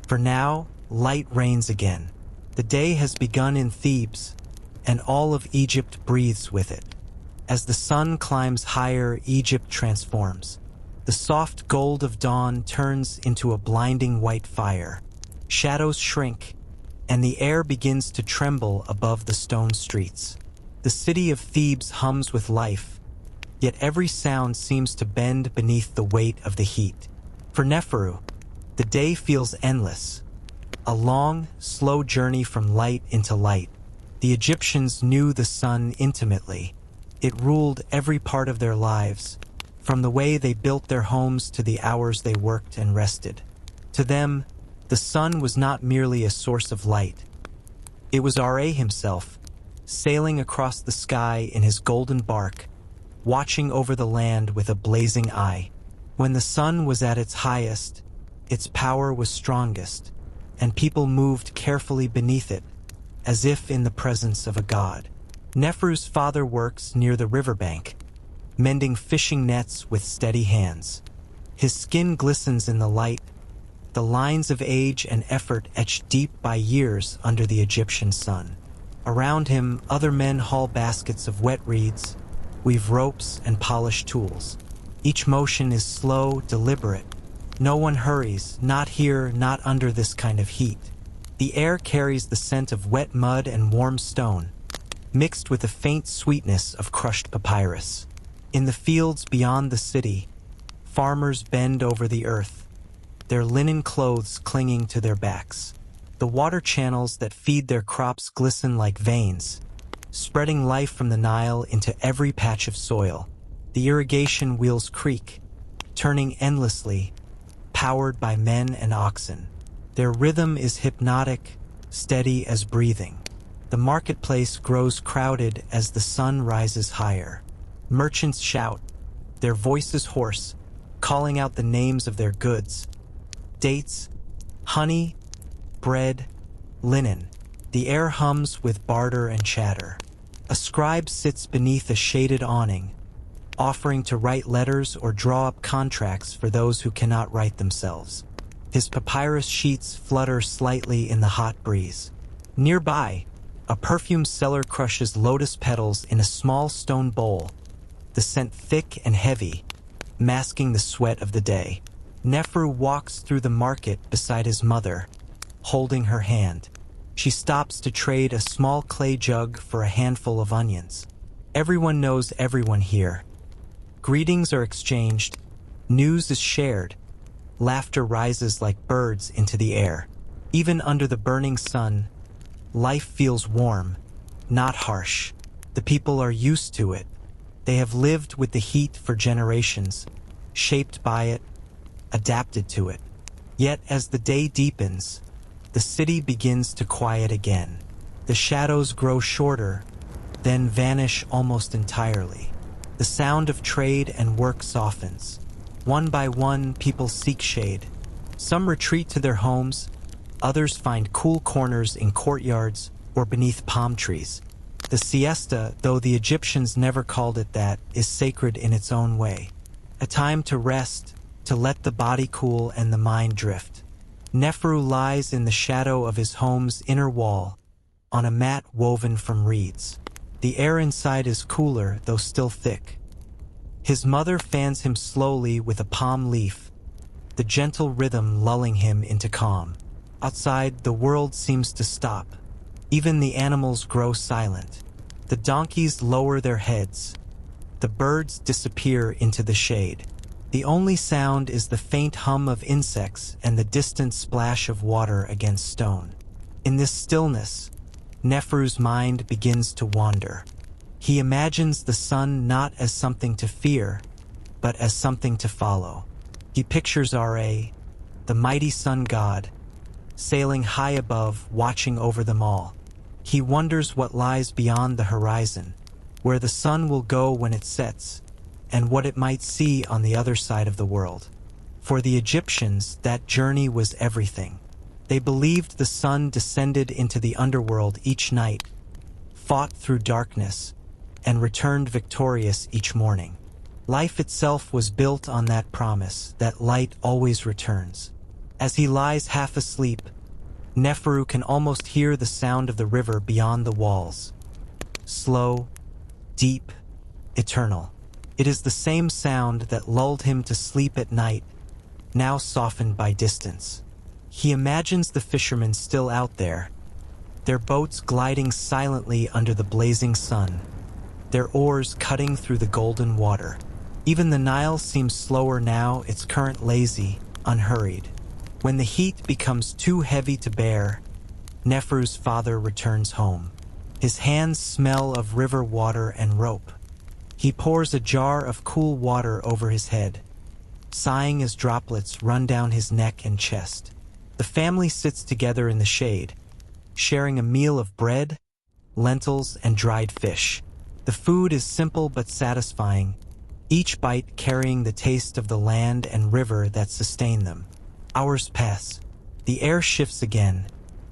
For now, light reigns again. The day has begun in Thebes, and all of Egypt breathes with it. As the sun climbs higher, Egypt transforms. The soft gold of dawn turns into a blinding white fire. Shadows shrink, and the air begins to tremble above the stone streets. The city of Thebes hums with life, yet every sound seems to bend beneath the weight of the heat. For Neferu, the day feels endless, a long, slow journey from light into light. The Egyptians knew the sun intimately. It ruled every part of their lives, from the way they built their homes to the hours they worked and rested. To them, the sun was not merely a source of light. It was Ra himself, sailing across the sky in his golden bark, watching over the land with a blazing eye. When the sun was at its highest, its power was strongest, and people moved carefully beneath it, as if in the presence of a god. Neferu's father works near the riverbank, mending fishing nets with steady hands. His skin glistens in the light, the lines of age and effort etched deep by years under the Egyptian sun. Around him, other men haul baskets of wet reeds, weave ropes, and polish tools. Each motion is slow, deliberate. No one hurries, not here, not under this kind of heat. The air carries the scent of wet mud and warm stone, mixed with the faint sweetness of crushed papyrus. In the fields beyond the city, farmers bend over the earth, their linen clothes clinging to their backs. The water channels that feed their crops glisten like veins, spreading life from the Nile into every patch of soil. The irrigation wheels creak, turning endlessly, powered by men and oxen. Their rhythm is hypnotic, steady as breathing. The marketplace grows crowded as the sun rises higher. Merchants shout, their voices hoarse, calling out the names of their goods. Dates, honey, bread, linen. The air hums with barter and chatter. A scribe sits beneath a shaded awning, offering to write letters or draw up contracts for those who cannot write themselves. His papyrus sheets flutter slightly in the hot breeze. Nearby, a perfume seller crushes lotus petals in a small stone bowl, the scent thick and heavy, masking the sweat of the day. Neferu walks through the market beside his mother, holding her hand. She stops to trade a small clay jug for a handful of onions. Everyone knows everyone here. Greetings are exchanged, news is shared, laughter rises like birds into the air. Even under the burning sun, life feels warm, not harsh. The people are used to it. They have lived with the heat for generations, shaped by it, adapted to it. Yet as the day deepens, the city begins to quiet again. The shadows grow shorter, then vanish almost entirely. The sound of trade and work softens. One by one, people seek shade. Some retreat to their homes, others find cool corners in courtyards or beneath palm trees. The siesta, though the Egyptians never called it that, is sacred in its own way. A time to rest, to let the body cool and the mind drift. Neferu lies in the shadow of his home's inner wall, on a mat woven from reeds. The air inside is cooler, though still thick. His mother fans him slowly with a palm leaf, the gentle rhythm lulling him into calm. Outside, the world seems to stop. Even the animals grow silent. The donkeys lower their heads. The birds disappear into the shade. The only sound is the faint hum of insects and the distant splash of water against stone. In this stillness, Neferu's mind begins to wander. He imagines the sun not as something to fear, but as something to follow. He pictures Ra, the mighty sun god, sailing high above, watching over them all. He wonders what lies beyond the horizon, where the sun will go when it sets, and what it might see on the other side of the world. For the Egyptians, that journey was everything. They believed the sun descended into the underworld each night, fought through darkness, and returned victorious each morning. Life itself was built on that promise that light always returns. As he lies half asleep, Neferu can almost hear the sound of the river beyond the walls. Slow, deep, eternal. It is the same sound that lulled him to sleep at night, now softened by distance. He imagines the fishermen still out there, their boats gliding silently under the blazing sun, their oars cutting through the golden water. Even the Nile seems slower now, its current lazy, unhurried. When the heat becomes too heavy to bear, Neferu's father returns home. His hands smell of river water and rope. He pours a jar of cool water over his head, sighing as droplets run down his neck and chest. The family sits together in the shade, sharing a meal of bread, lentils, and dried fish. The food is simple but satisfying, each bite carrying the taste of the land and river that sustain them. Hours pass. The air shifts again,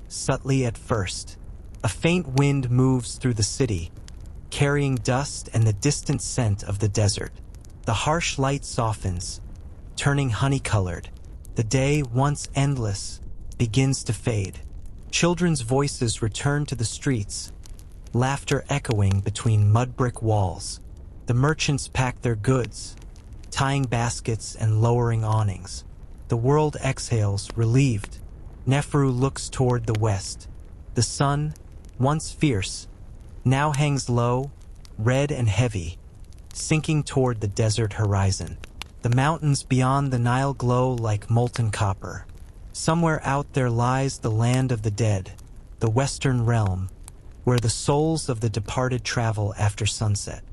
subtly at first. A faint wind moves through the city, carrying dust and the distant scent of the desert. The harsh light softens, turning honey-colored. The day, once endless, begins to fade. Children's voices return to the streets, laughter echoing between mud-brick walls. The merchants pack their goods, tying baskets and lowering awnings. The world exhales, relieved. Neferu looks toward the west. The sun, once fierce, now hangs low, red and heavy, sinking toward the desert horizon. The mountains beyond the Nile glow like molten copper. Somewhere out there lies the land of the dead, the western realm, where the souls of the departed travel after sunset.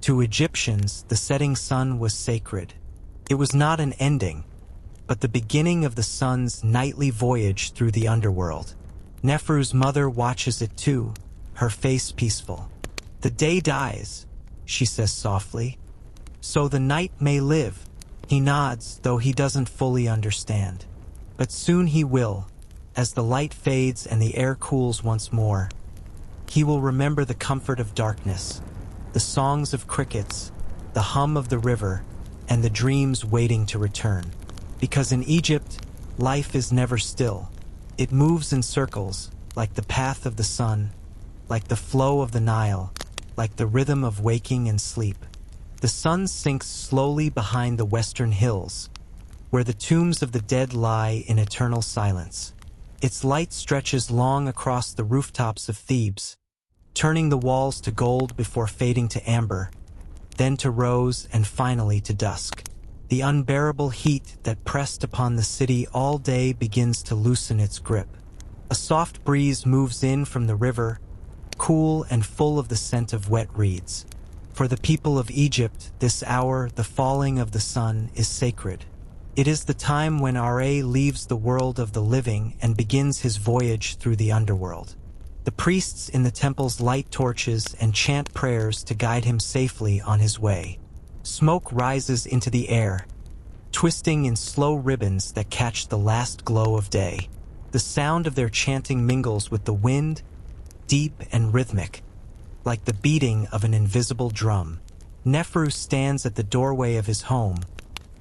To Egyptians, the setting sun was sacred. It was not an ending, but the beginning of the sun's nightly voyage through the underworld. Neferu's mother watches it too, her face peaceful. "The day dies," she says softly, "so the night may live." He nods, though he doesn't fully understand. But soon he will, as the light fades and the air cools once more. He will remember the comfort of darkness, the songs of crickets, the hum of the river, and the dreams waiting to return. Because in Egypt, life is never still. It moves in circles, like the path of the sun, like the flow of the Nile, like the rhythm of waking and sleep. The sun sinks slowly behind the western hills, where the tombs of the dead lie in eternal silence. Its light stretches long across the rooftops of Thebes, turning the walls to gold before fading to amber, then to rose and finally to dusk. The unbearable heat that pressed upon the city all day begins to loosen its grip. A soft breeze moves in from the river, cool and full of the scent of wet reeds. For the people of Egypt, this hour, the falling of the sun, is sacred. It is the time when Ra leaves the world of the living and begins his voyage through the underworld. The priests in the temples light torches and chant prayers to guide him safely on his way. Smoke rises into the air, twisting in slow ribbons that catch the last glow of day. The sound of their chanting mingles with the wind, deep and rhythmic, like the beating of an invisible drum. Neferu stands at the doorway of his home,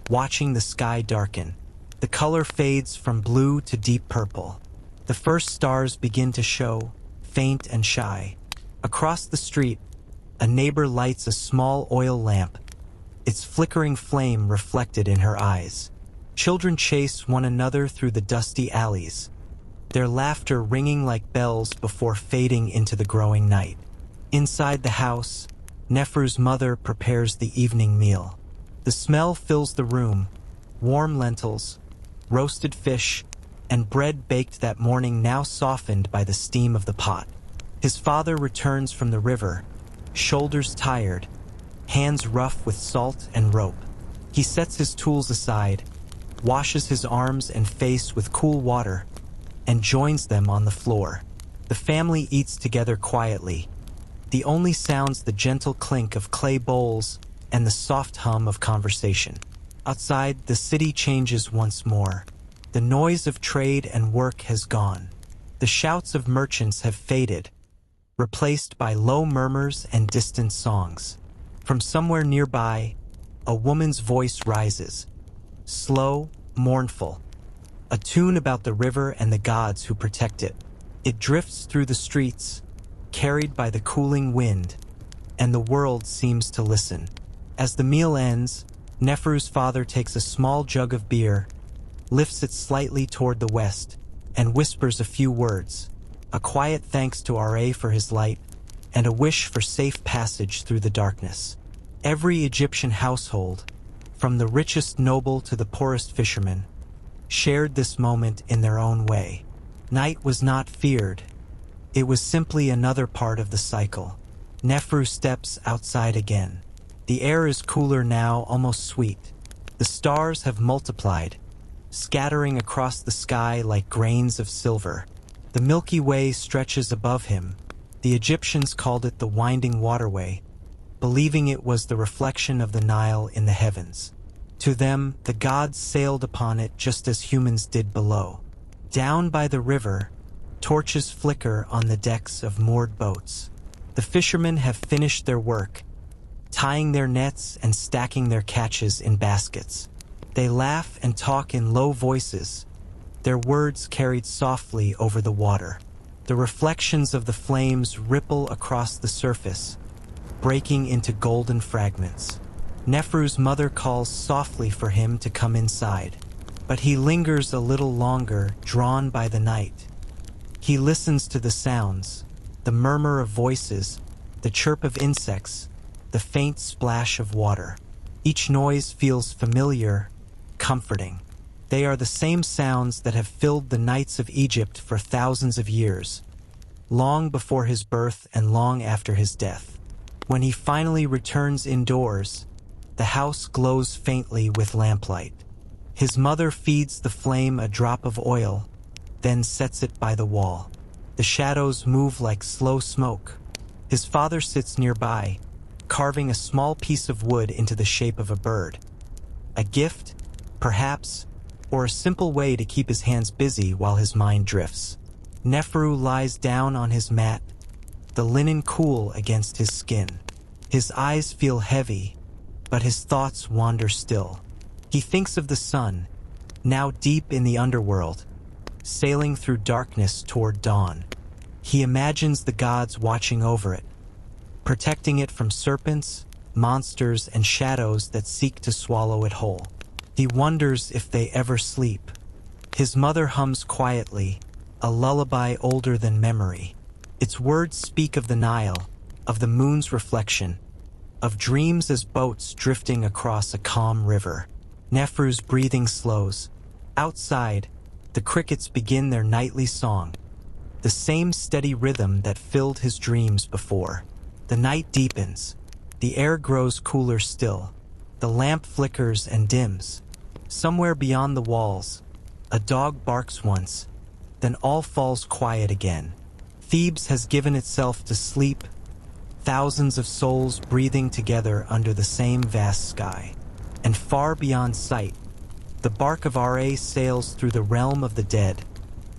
watching the sky darken. The color fades from blue to deep purple. The first stars begin to show, faint and shy. Across the street, a neighbor lights a small oil lamp, its flickering flame reflected in her eyes. Children chase one another through the dusty alleys, their laughter ringing like bells before fading into the growing night. Inside the house, Neferu's mother prepares the evening meal. The smell fills the room, warm lentils, roasted fish, and bread baked that morning now softened by the steam of the pot. His father returns from the river, shoulders tired, hands rough with salt and rope. He sets his tools aside, washes his arms and face with cool water, and joins them on the floor. The family eats together quietly, the only sounds the gentle clink of clay bowls and the soft hum of conversation. Outside, the city changes once more. The noise of trade and work has gone. The shouts of merchants have faded, replaced by low murmurs and distant songs. From somewhere nearby, a woman's voice rises, slow, mournful, a tune about the river and the gods who protect it. It drifts through the streets, carried by the cooling wind, and the world seems to listen. As the meal ends, Neferu's father takes a small jug of beer, lifts it slightly toward the west, and whispers a few words, a quiet thanks to Ra for his light, and a wish for safe passage through the darkness. Every Egyptian household, from the richest noble to the poorest fisherman, shared this moment in their own way. Night was not feared. It was simply another part of the cycle. Neferu steps outside again. The air is cooler now, almost sweet. The stars have multiplied, scattering across the sky like grains of silver. The Milky Way stretches above him. The Egyptians called it the winding waterway, believing it was the reflection of the Nile in the heavens. To them, the gods sailed upon it just as humans did below. Down by the river, torches flicker on the decks of moored boats. The fishermen have finished their work, tying their nets and stacking their catches in baskets. They laugh and talk in low voices, their words carried softly over the water. The reflections of the flames ripple across the surface, breaking into golden fragments. Neferu's mother calls softly for him to come inside, but he lingers a little longer, drawn by the night. He listens to the sounds, the murmur of voices, the chirp of insects, the faint splash of water. Each noise feels familiar, comforting. They are the same sounds that have filled the nights of Egypt for thousands of years, long before his birth and long after his death. When he finally returns indoors, the house glows faintly with lamplight. His mother feeds the flame a drop of oil, then sets it by the wall. The shadows move like slow smoke. His father sits nearby, carving a small piece of wood into the shape of a bird. A gift, perhaps, or a simple way to keep his hands busy while his mind drifts. Neferu lies down on his mat, the linen cool against his skin. His eyes feel heavy, but his thoughts wander still. He thinks of the sun, now deep in the underworld, sailing through darkness toward dawn. He imagines the gods watching over it, protecting it from serpents, monsters, and shadows that seek to swallow it whole. He wonders if they ever sleep. His mother hums quietly, a lullaby older than memory. Its words speak of the Nile, of the moon's reflection, of dreams as boats drifting across a calm river. Neferu's breathing slows. Outside, the crickets begin their nightly song, the same steady rhythm that filled his dreams before. The night deepens. The air grows cooler still. The lamp flickers and dims. Somewhere beyond the walls, a dog barks once, then all falls quiet again. Thebes has given itself to sleep, thousands of souls breathing together under the same vast sky. And far beyond sight, the bark of Ra sails through the realm of the dead,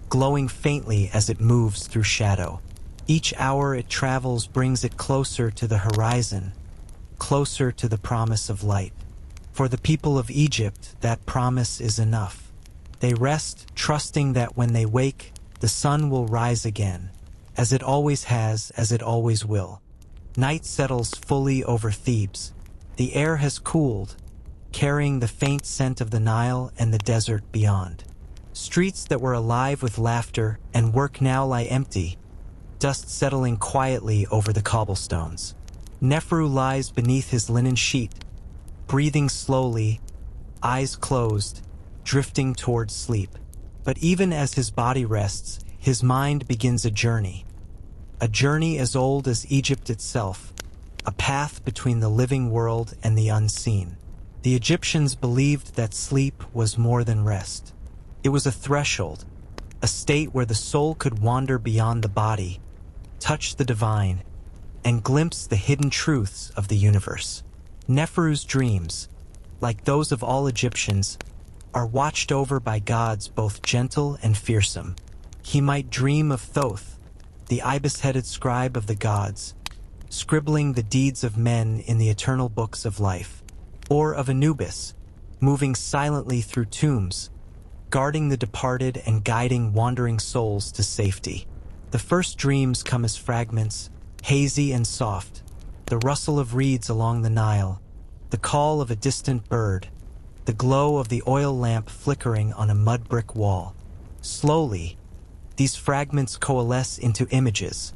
glowing faintly as it moves through shadow. Each hour it travels brings it closer to the horizon, closer to the promise of light. For the people of Egypt, that promise is enough. They rest, trusting that when they wake, the sun will rise again, as it always has, as it always will. Night settles fully over Thebes. The air has cooled, carrying the faint scent of the Nile and the desert beyond. Streets that were alive with laughter and work now lie empty, dust settling quietly over the cobblestones. Neferu lies beneath his linen sheet, breathing slowly, eyes closed, drifting towards sleep. But even as his body rests, his mind begins a journey as old as Egypt itself, a path between the living world and the unseen. The Egyptians believed that sleep was more than rest. It was a threshold, a state where the soul could wander beyond the body, touch the divine, and glimpse the hidden truths of the universe. Neferu's dreams, like those of all Egyptians, are watched over by gods both gentle and fearsome. He might dream of Thoth, the ibis-headed scribe of the gods, scribbling the deeds of men in the eternal books of life, or of Anubis, moving silently through tombs, guarding the departed and guiding wandering souls to safety. The first dreams come as fragments, hazy and soft, the rustle of reeds along the Nile, the call of a distant bird, the glow of the oil lamp flickering on a mud brick wall. Slowly, these fragments coalesce into images,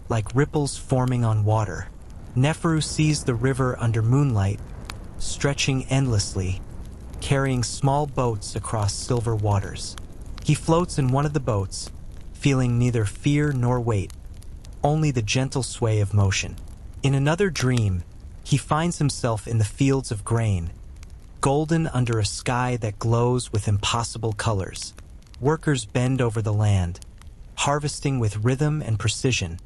like ripples forming on water. Neferu sees the river under moonlight, stretching endlessly, carrying small boats across silver waters. He floats in one of the boats, feeling neither fear nor weight, only the gentle sway of motion. In another dream, He finds himself in the fields of grain, golden under a sky that glows with impossible colors. Workers bend over the land, harvesting with rhythm and precision,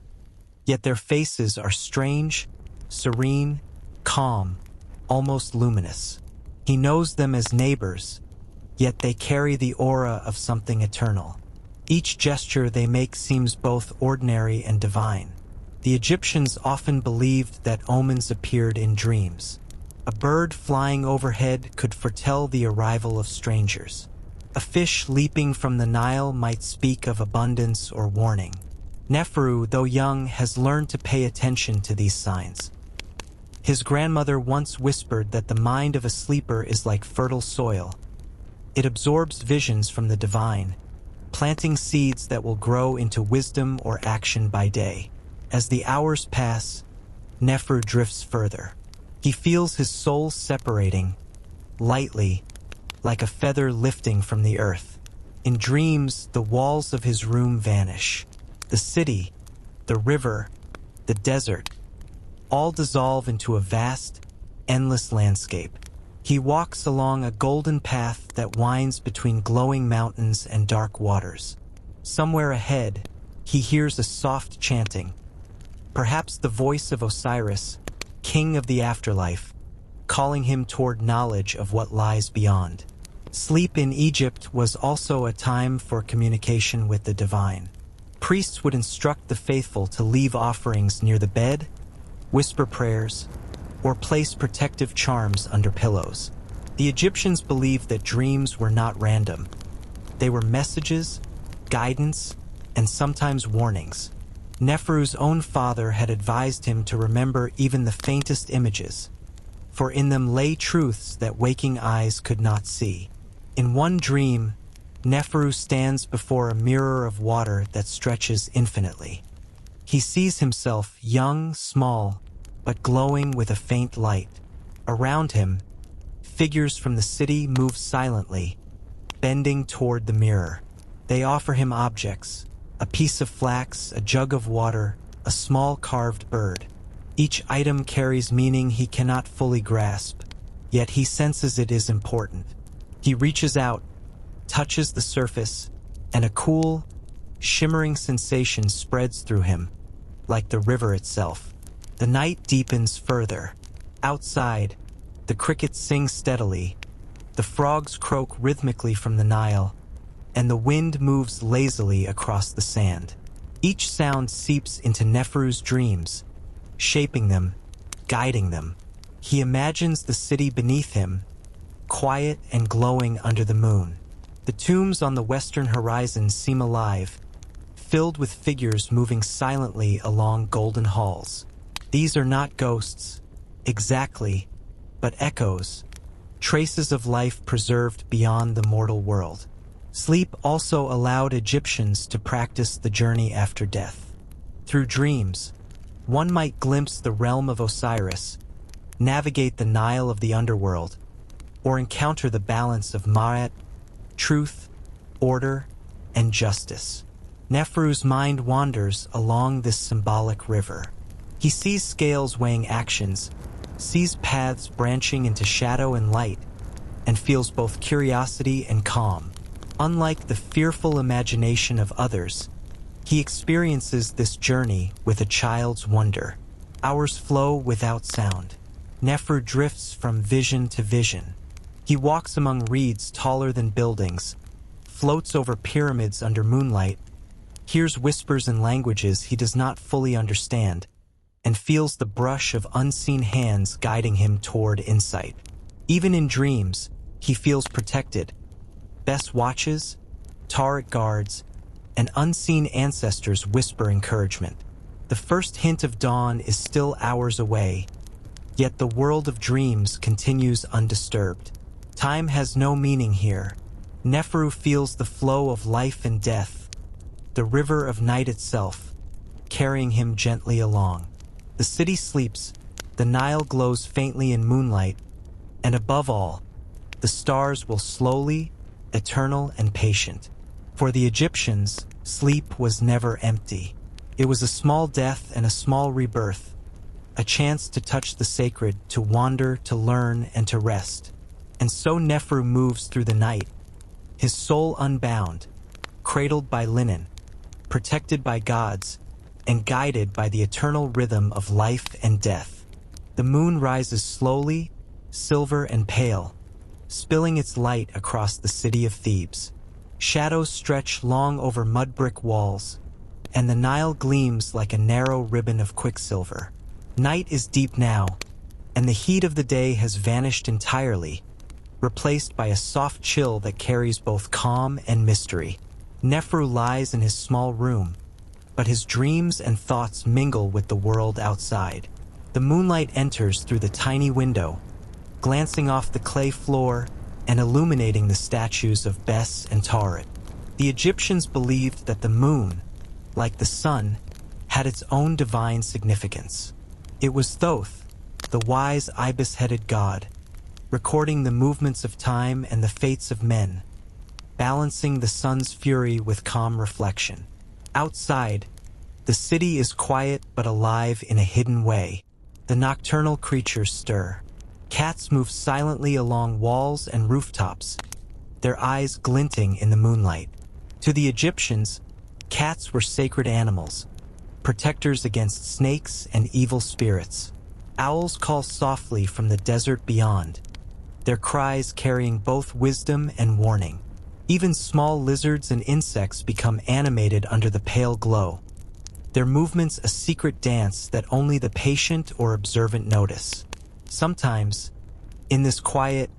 yet their faces are strange, serene, calm, almost luminous. He knows them as neighbors, yet they carry the aura of something eternal. Each gesture they make seems both ordinary and divine. The Egyptians often believed that omens appeared in dreams. A bird flying overhead could foretell the arrival of strangers. A fish leaping from the Nile might speak of abundance or warning. Neferu, though young, has learned to pay attention to these signs. His grandmother once whispered that the mind of a sleeper is like fertile soil. It absorbs visions from the divine, planting seeds that will grow into wisdom or action by day. As the hours pass, Neferu drifts further. He feels his soul separating, lightly, like a feather lifting from the earth. In dreams, the walls of his room vanish. The city, the river, the desert, all dissolve into a vast, endless landscape. He walks along a golden path that winds between glowing mountains and dark waters. Somewhere ahead, he hears a soft chanting, perhaps the voice of Osiris, king of the afterlife, calling him toward knowledge of what lies beyond. Sleep in Egypt was also a time for communication with the divine. Priests would instruct the faithful to leave offerings near the bed, whisper prayers, or place protective charms under pillows. The Egyptians believed that dreams were not random. They were messages, guidance, and sometimes warnings. Neferu's own father had advised him to remember even the faintest images, for in them lay truths that waking eyes could not see. In one dream, Neferu stands before a mirror of water that stretches infinitely. He sees himself young, small, but glowing with a faint light. Around him, figures from the city move silently, bending toward the mirror. They offer him objects, a piece of flax, a jug of water, a small carved bird. Each item carries meaning he cannot fully grasp, yet he senses it is important. He reaches out, touches the surface, and a cool, shimmering sensation spreads through him, like the river itself. The night deepens further. Outside, the crickets sing steadily, the frogs croak rhythmically from the Nile, and the wind moves lazily across the sand. Each sound seeps into Neferu's dreams, shaping them, guiding them. He imagines the city beneath him, quiet and glowing under the moon. The tombs on the western horizon seem alive, filled with figures moving silently along golden halls. These are not ghosts, exactly, but echoes, traces of life preserved beyond the mortal world. Sleep also allowed Egyptians to practice the journey after death. Through dreams, one might glimpse the realm of Osiris, navigate the Nile of the underworld, or encounter the balance of Ma'at, truth, order, and justice. Neferu's mind wanders along this symbolic river. He sees scales weighing actions, sees paths branching into shadow and light, and feels both curiosity and calm. Unlike the fearful imagination of others, he experiences this journey with a child's wonder. Hours flow without sound. Neferu drifts from vision to vision. He walks among reeds taller than buildings, floats over pyramids under moonlight, hears whispers in languages he does not fully understand, and feels the brush of unseen hands guiding him toward insight. Even in dreams, he feels protected. Bes watches, Tariq guards, and unseen ancestors whisper encouragement. The first hint of dawn is still hours away, yet the world of dreams continues undisturbed. Time has no meaning here. Neferu feels the flow of life and death, the river of night itself, carrying him gently along. The city sleeps, the Nile glows faintly in moonlight, and above all, the stars will slowly, eternal and patient. For the Egyptians, sleep was never empty. It was a small death and a small rebirth, a chance to touch the sacred, to wander, to learn, and to rest. And so Neferu moves through the night, his soul unbound, cradled by linen, protected by gods, and guided by the eternal rhythm of life and death. The moon rises slowly, silver and pale, spilling its light across the city of Thebes. Shadows stretch long over mud brick walls, and the Nile gleams like a narrow ribbon of quicksilver. Night is deep now, and the heat of the day has vanished entirely, replaced by a soft chill that carries both calm and mystery. Neferu lies in his small room, but his dreams and thoughts mingle with the world outside. The moonlight enters through the tiny window, glancing off the clay floor and illuminating the statues of Bes and Tauret. The Egyptians believed that the moon, like the sun, had its own divine significance. It was Thoth, the wise ibis-headed god, recording the movements of time and the fates of men, balancing the sun's fury with calm reflection. Outside, the city is quiet but alive in a hidden way. The nocturnal creatures stir. Cats move silently along walls and rooftops, their eyes glinting in the moonlight. To the Egyptians, cats were sacred animals, protectors against snakes and evil spirits. Owls call softly from the desert beyond, their cries carrying both wisdom and warning. Even small lizards and insects become animated under the pale glow, their movements a secret dance that only the patient or observant notice. Sometimes, in this quiet,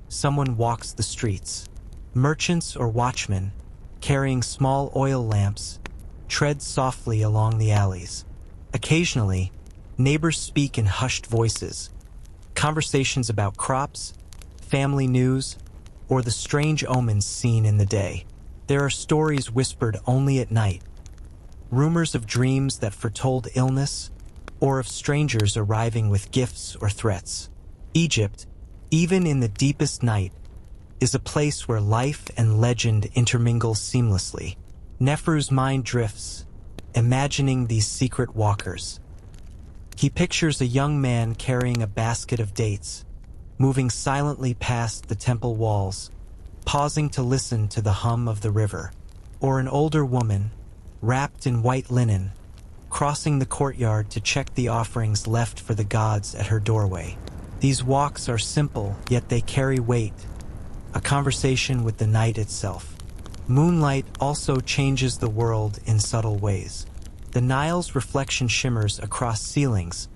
someone walks the streets. Merchants or watchmen, carrying small oil lamps, tread softly along the alleys. Occasionally, neighbors speak in hushed voices, conversations about crops, family news, or the strange omens seen in the day. There are stories whispered only at night, rumors of dreams that foretold illness, or of strangers arriving with gifts or threats. Egypt, even in the deepest night, is a place where life and legend intermingle seamlessly. Neferu's mind drifts, imagining these secret walkers. He pictures a young man carrying a basket of dates, moving silently past the temple walls, pausing to listen to the hum of the river. Or an older woman, wrapped in white linen, crossing the courtyard to check the offerings left for the gods at her doorway. These walks are simple, yet they carry weight, a conversation with the night itself. Moonlight also changes the world in subtle ways. The Nile's reflection shimmers across ceilings,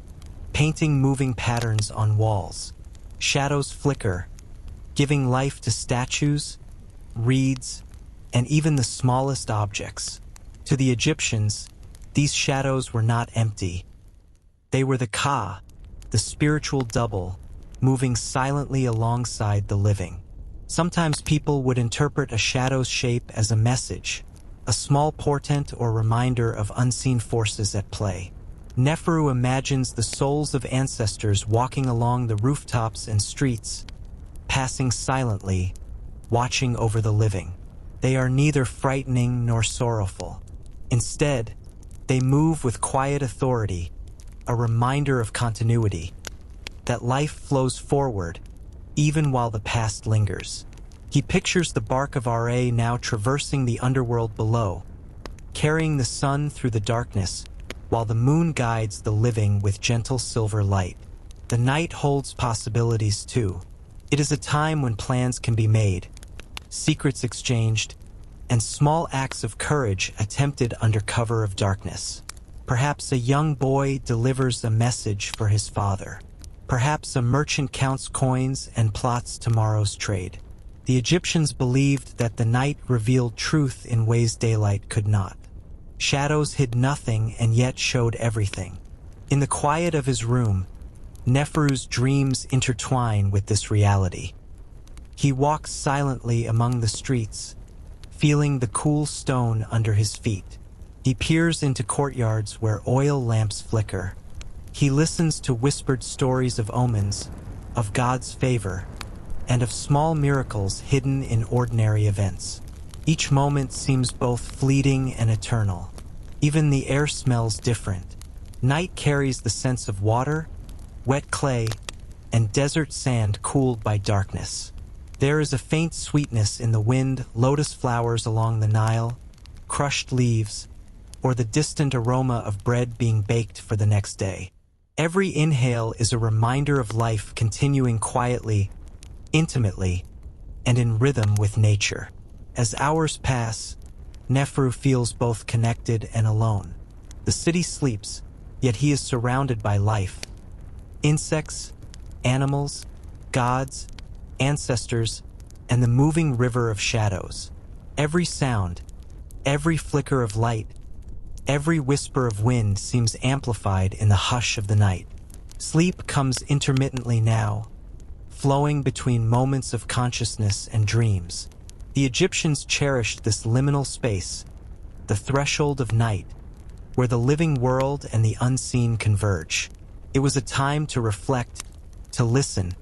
painting moving patterns on walls. Shadows flicker, giving life to statues, reeds, and even the smallest objects. To the Egyptians, these shadows were not empty. They were the Ka, the spiritual double, moving silently alongside the living. Sometimes people would interpret a shadow's shape as a message, a small portent or reminder of unseen forces at play. Neferu imagines the souls of ancestors walking along the rooftops and streets, passing silently, watching over the living. They are neither frightening nor sorrowful. Instead, they move with quiet authority, a reminder of continuity, that life flows forward, even while the past lingers. He pictures the bark of Ra now traversing the underworld below, carrying the sun through the darkness, while the moon guides the living with gentle silver light. The night holds possibilities too. It is a time when plans can be made, secrets exchanged, and small acts of courage attempted under cover of darkness. Perhaps a young boy delivers a message for his father. Perhaps a merchant counts coins and plots tomorrow's trade. The Egyptians believed that the night revealed truth in ways daylight could not. Shadows hid nothing and yet showed everything. In the quiet of his room, Neferu's dreams intertwine with this reality. He walks silently among the streets, feeling the cool stone under his feet. He peers into courtyards where oil lamps flicker. He listens to whispered stories of omens, of God's favor, and of small miracles hidden in ordinary events. Each moment seems both fleeting and eternal. Even the air smells different, Night carries the sense of water, wet clay, and desert sand cooled by darkness. There is a faint sweetness in the wind, lotus flowers along the Nile, crushed leaves, or the distant aroma of bread being baked for the next day. Every inhale is a reminder of life continuing quietly, intimately, and in rhythm with nature. As hours pass, Neferu feels both connected and alone. The city sleeps, yet he is surrounded by life. Insects, animals, gods, ancestors, and the moving river of shadows. Every sound, every flicker of light, every whisper of wind seems amplified in the hush of the night. Sleep comes intermittently now, flowing between moments of consciousness and dreams. The Egyptians cherished this liminal space, the threshold of night, where the living world and the unseen converge. It was a time to reflect, to listen,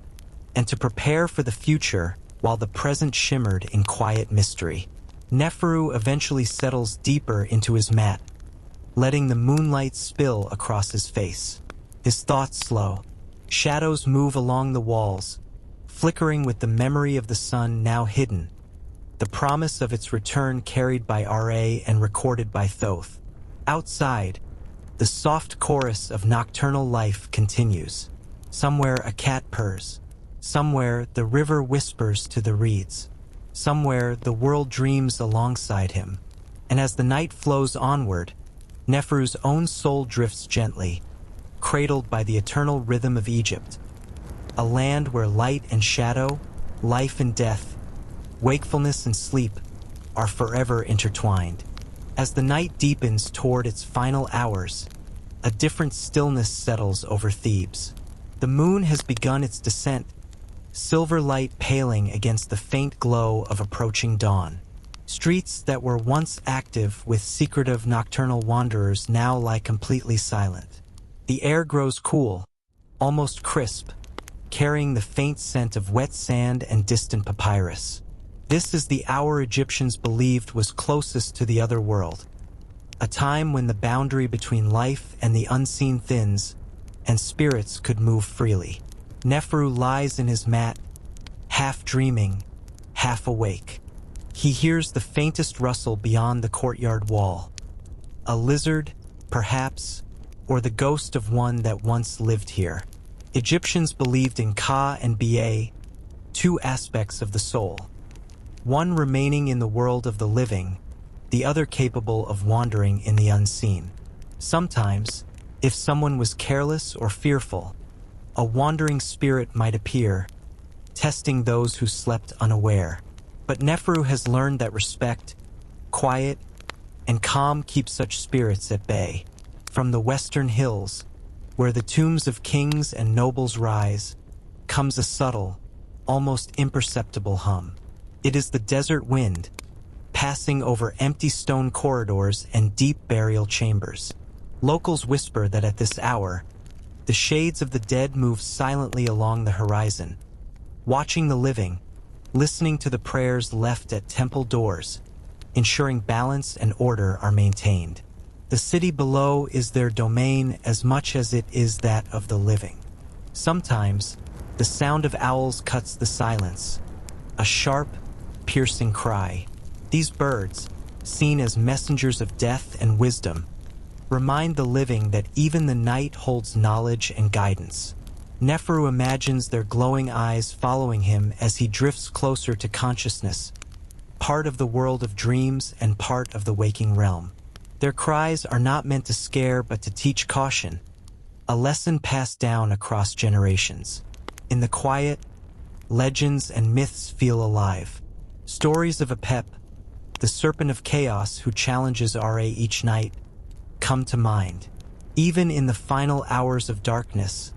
and to prepare for the future while the present shimmered in quiet mystery. Neferu eventually settles deeper into his mat, letting the moonlight spill across his face. His thoughts slow. Shadows move along the walls, flickering with the memory of the sun now hidden, the promise of its return carried by Ra and recorded by Thoth. Outside, the soft chorus of nocturnal life continues. Somewhere a cat purrs. Somewhere the river whispers to the reeds. Somewhere the world dreams alongside him. And as the night flows onward, Neferu's own soul drifts gently, cradled by the eternal rhythm of Egypt, a land where light and shadow, life and death, wakefulness and sleep are forever intertwined. As the night deepens toward its final hours, a different stillness settles over Thebes. The moon has begun its descent, silver light paling against the faint glow of approaching dawn. Streets that were once active with secretive nocturnal wanderers now lie completely silent. The air grows cool, almost crisp, carrying the faint scent of wet sand and distant papyrus. This is the hour Egyptians believed was closest to the other world, a time when the boundary between life and the unseen thins, and spirits could move freely. Neferu lies in his mat, half dreaming, half awake. He hears the faintest rustle beyond the courtyard wall. A lizard, perhaps, or the ghost of one that once lived here. Egyptians believed in Ka and Ba, two aspects of the soul, one remaining in the world of the living, the other capable of wandering in the unseen. Sometimes, if someone was careless or fearful, a wandering spirit might appear, testing those who slept unaware. But Neferu has learned that respect, quiet, and calm keep such spirits at bay. From the western hills, where the tombs of kings and nobles rise, comes a subtle, almost imperceptible hum. It is the desert wind, passing over empty stone corridors and deep burial chambers. Locals whisper that at this hour, the shades of the dead move silently along the horizon, watching the living, listening to the prayers left at temple doors, ensuring balance and order are maintained. The city below is their domain as much as it is that of the living. Sometimes, the sound of owls cuts the silence, a sharp, piercing cry. These birds, seen as messengers of death and wisdom, remind the living that even the night holds knowledge and guidance. Neferu imagines their glowing eyes following him as he drifts closer to consciousness, part of the world of dreams and part of the waking realm. Their cries are not meant to scare but to teach caution, a lesson passed down across generations. In the quiet, legends and myths feel alive. Stories of Apep, the serpent of chaos who challenges Ra each night, come to mind. Even in the final hours of darkness,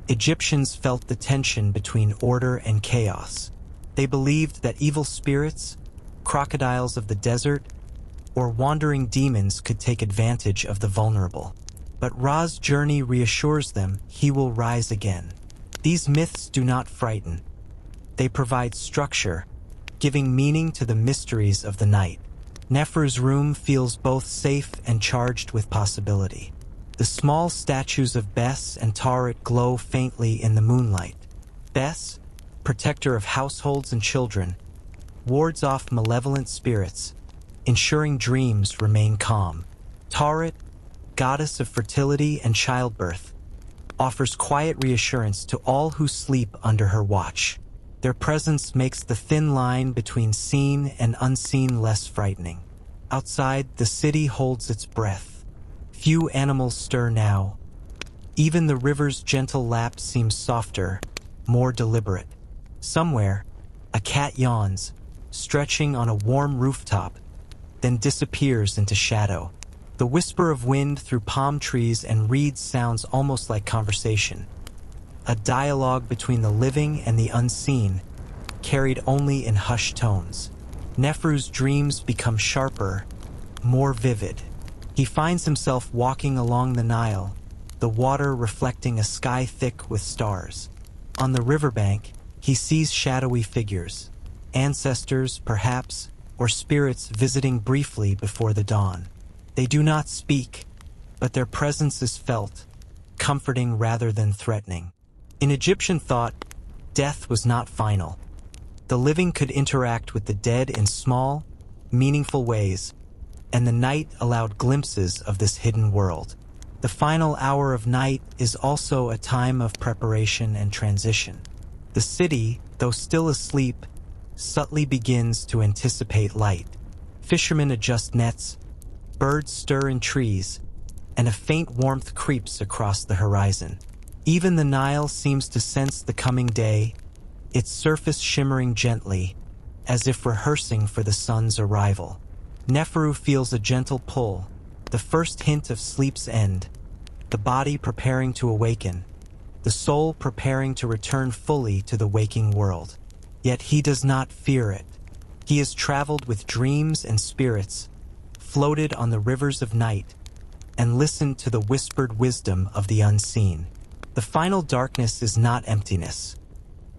Egyptians felt the tension between order and chaos. They believed that evil spirits, crocodiles of the desert, or wandering demons could take advantage of the vulnerable. But Ra's journey reassures them he will rise again. These myths do not frighten. They provide structure, giving meaning to the mysteries of the night. Neferu's room feels both safe and charged with possibility. The small statues of Bes and Taret glow faintly in the moonlight. Bes, protector of households and children, wards off malevolent spirits, ensuring dreams remain calm. Taret, goddess of fertility and childbirth, offers quiet reassurance to all who sleep under her watch. Their presence makes the thin line between seen and unseen less frightening. Outside, the city holds its breath. Few animals stir now. Even the river's gentle lap seems softer, more deliberate. Somewhere, a cat yawns, stretching on a warm rooftop, then disappears into shadow. The whisper of wind through palm trees and reeds sounds almost like conversation. A dialogue between the living and the unseen, carried only in hushed tones. Neferu's dreams become sharper, more vivid. He finds himself walking along the Nile, the water reflecting a sky thick with stars. On the riverbank, he sees shadowy figures, ancestors, perhaps, or spirits visiting briefly before the dawn. They do not speak, but their presence is felt, comforting rather than threatening. In Egyptian thought, death was not final. The living could interact with the dead in small, meaningful ways, and the night allowed glimpses of this hidden world. The final hour of night is also a time of preparation and transition. The city, though still asleep, subtly begins to anticipate light. Fishermen adjust nets, birds stir in trees, and a faint warmth creeps across the horizon. Even the Nile seems to sense the coming day, its surface shimmering gently, as if rehearsing for the sun's arrival. Neferu feels a gentle pull, the first hint of sleep's end, the body preparing to awaken, the soul preparing to return fully to the waking world. Yet he does not fear it. He has traveled with dreams and spirits, floated on the rivers of night, and listened to the whispered wisdom of the unseen. The final darkness is not emptiness.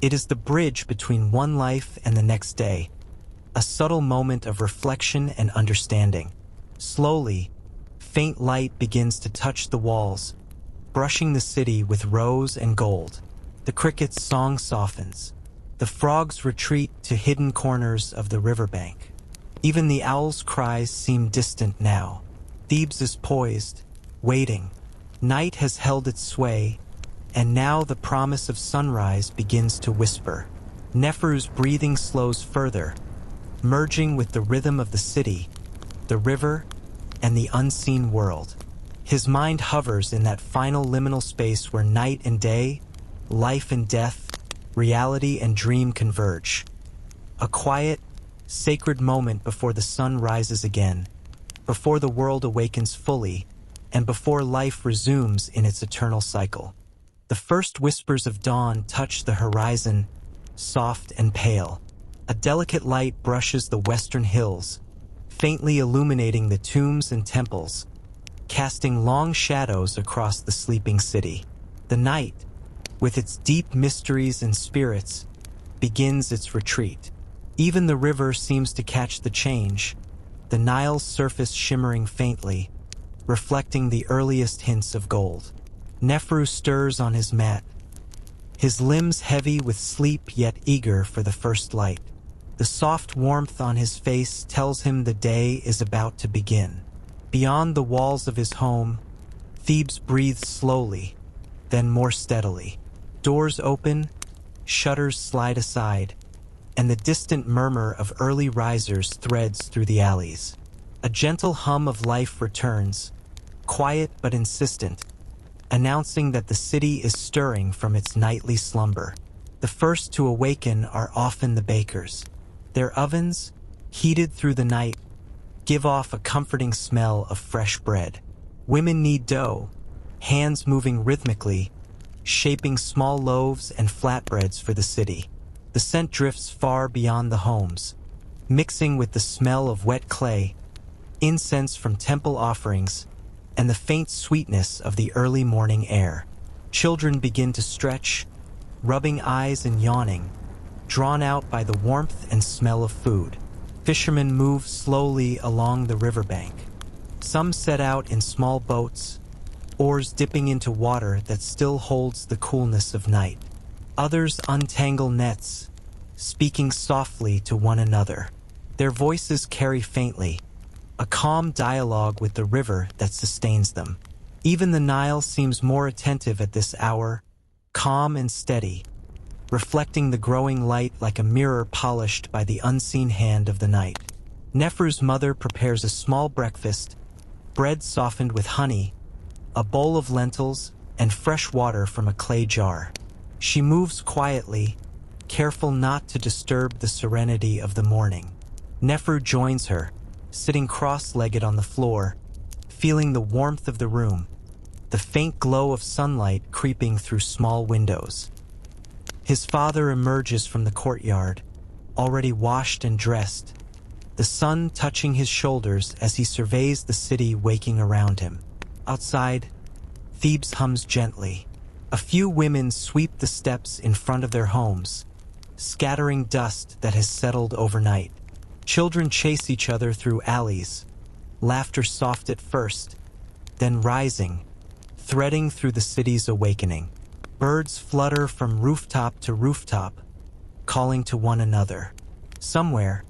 It is the bridge between one life and the next day, a subtle moment of reflection and understanding. Slowly, faint light begins to touch the walls, brushing the city with rose and gold. The cricket's song softens. The frogs retreat to hidden corners of the riverbank. Even the owl's cries seem distant now. Thebes is poised, waiting. Night has held its sway, and now the promise of sunrise begins to whisper. Neferu's breathing slows further, merging with the rhythm of the city, the river, and the unseen world. His mind hovers in that final liminal space where night and day, life and death, reality and dream converge. A quiet, sacred moment before the sun rises again, before the world awakens fully, and before life resumes in its eternal cycle. The first whispers of dawn touch the horizon, soft and pale. A delicate light brushes the western hills, faintly illuminating the tombs and temples, casting long shadows across the sleeping city. The night, with its deep mysteries and spirits, begins its retreat. Even the river seems to catch the change, the Nile's surface shimmering faintly, reflecting the earliest hints of gold. Neferu stirs on his mat, his limbs heavy with sleep yet eager for the first light. The soft warmth on his face tells him the day is about to begin. Beyond the walls of his home, Thebes breathes slowly, then more steadily. Doors open, shutters slide aside, and the distant murmur of early risers threads through the alleys. A gentle hum of life returns, quiet but insistent, announcing that the city is stirring from its nightly slumber. The first to awaken are often the bakers. Their ovens, heated through the night, give off a comforting smell of fresh bread. Women knead dough, hands moving rhythmically, shaping small loaves and flatbreads for the city. The scent drifts far beyond the homes, mixing with the smell of wet clay, incense from temple offerings, and the faint sweetness of the early morning air. Children begin to stretch, rubbing eyes and yawning, drawn out by the warmth and smell of food. Fishermen move slowly along the riverbank. Some set out in small boats, oars dipping into water that still holds the coolness of night. Others untangle nets, speaking softly to one another. Their voices carry faintly, a calm dialogue with the river that sustains them. Even the Nile seems more attentive at this hour, calm and steady, reflecting the growing light like a mirror polished by the unseen hand of the night. Neferu's mother prepares a small breakfast, bread softened with honey, a bowl of lentils, and fresh water from a clay jar. She moves quietly, careful not to disturb the serenity of the morning. Neferu joins her, sitting cross-legged on the floor, feeling the warmth of the room, the faint glow of sunlight creeping through small windows. His father emerges from the courtyard, already washed and dressed, the sun touching his shoulders as he surveys the city waking around him. Outside, Thebes hums gently. A few women sweep the steps in front of their homes, scattering dust that has settled overnight. Children chase each other through alleys, laughter soft at first, then rising, threading through the city's awakening. Birds flutter from rooftop to rooftop, calling to one another. Somewhere,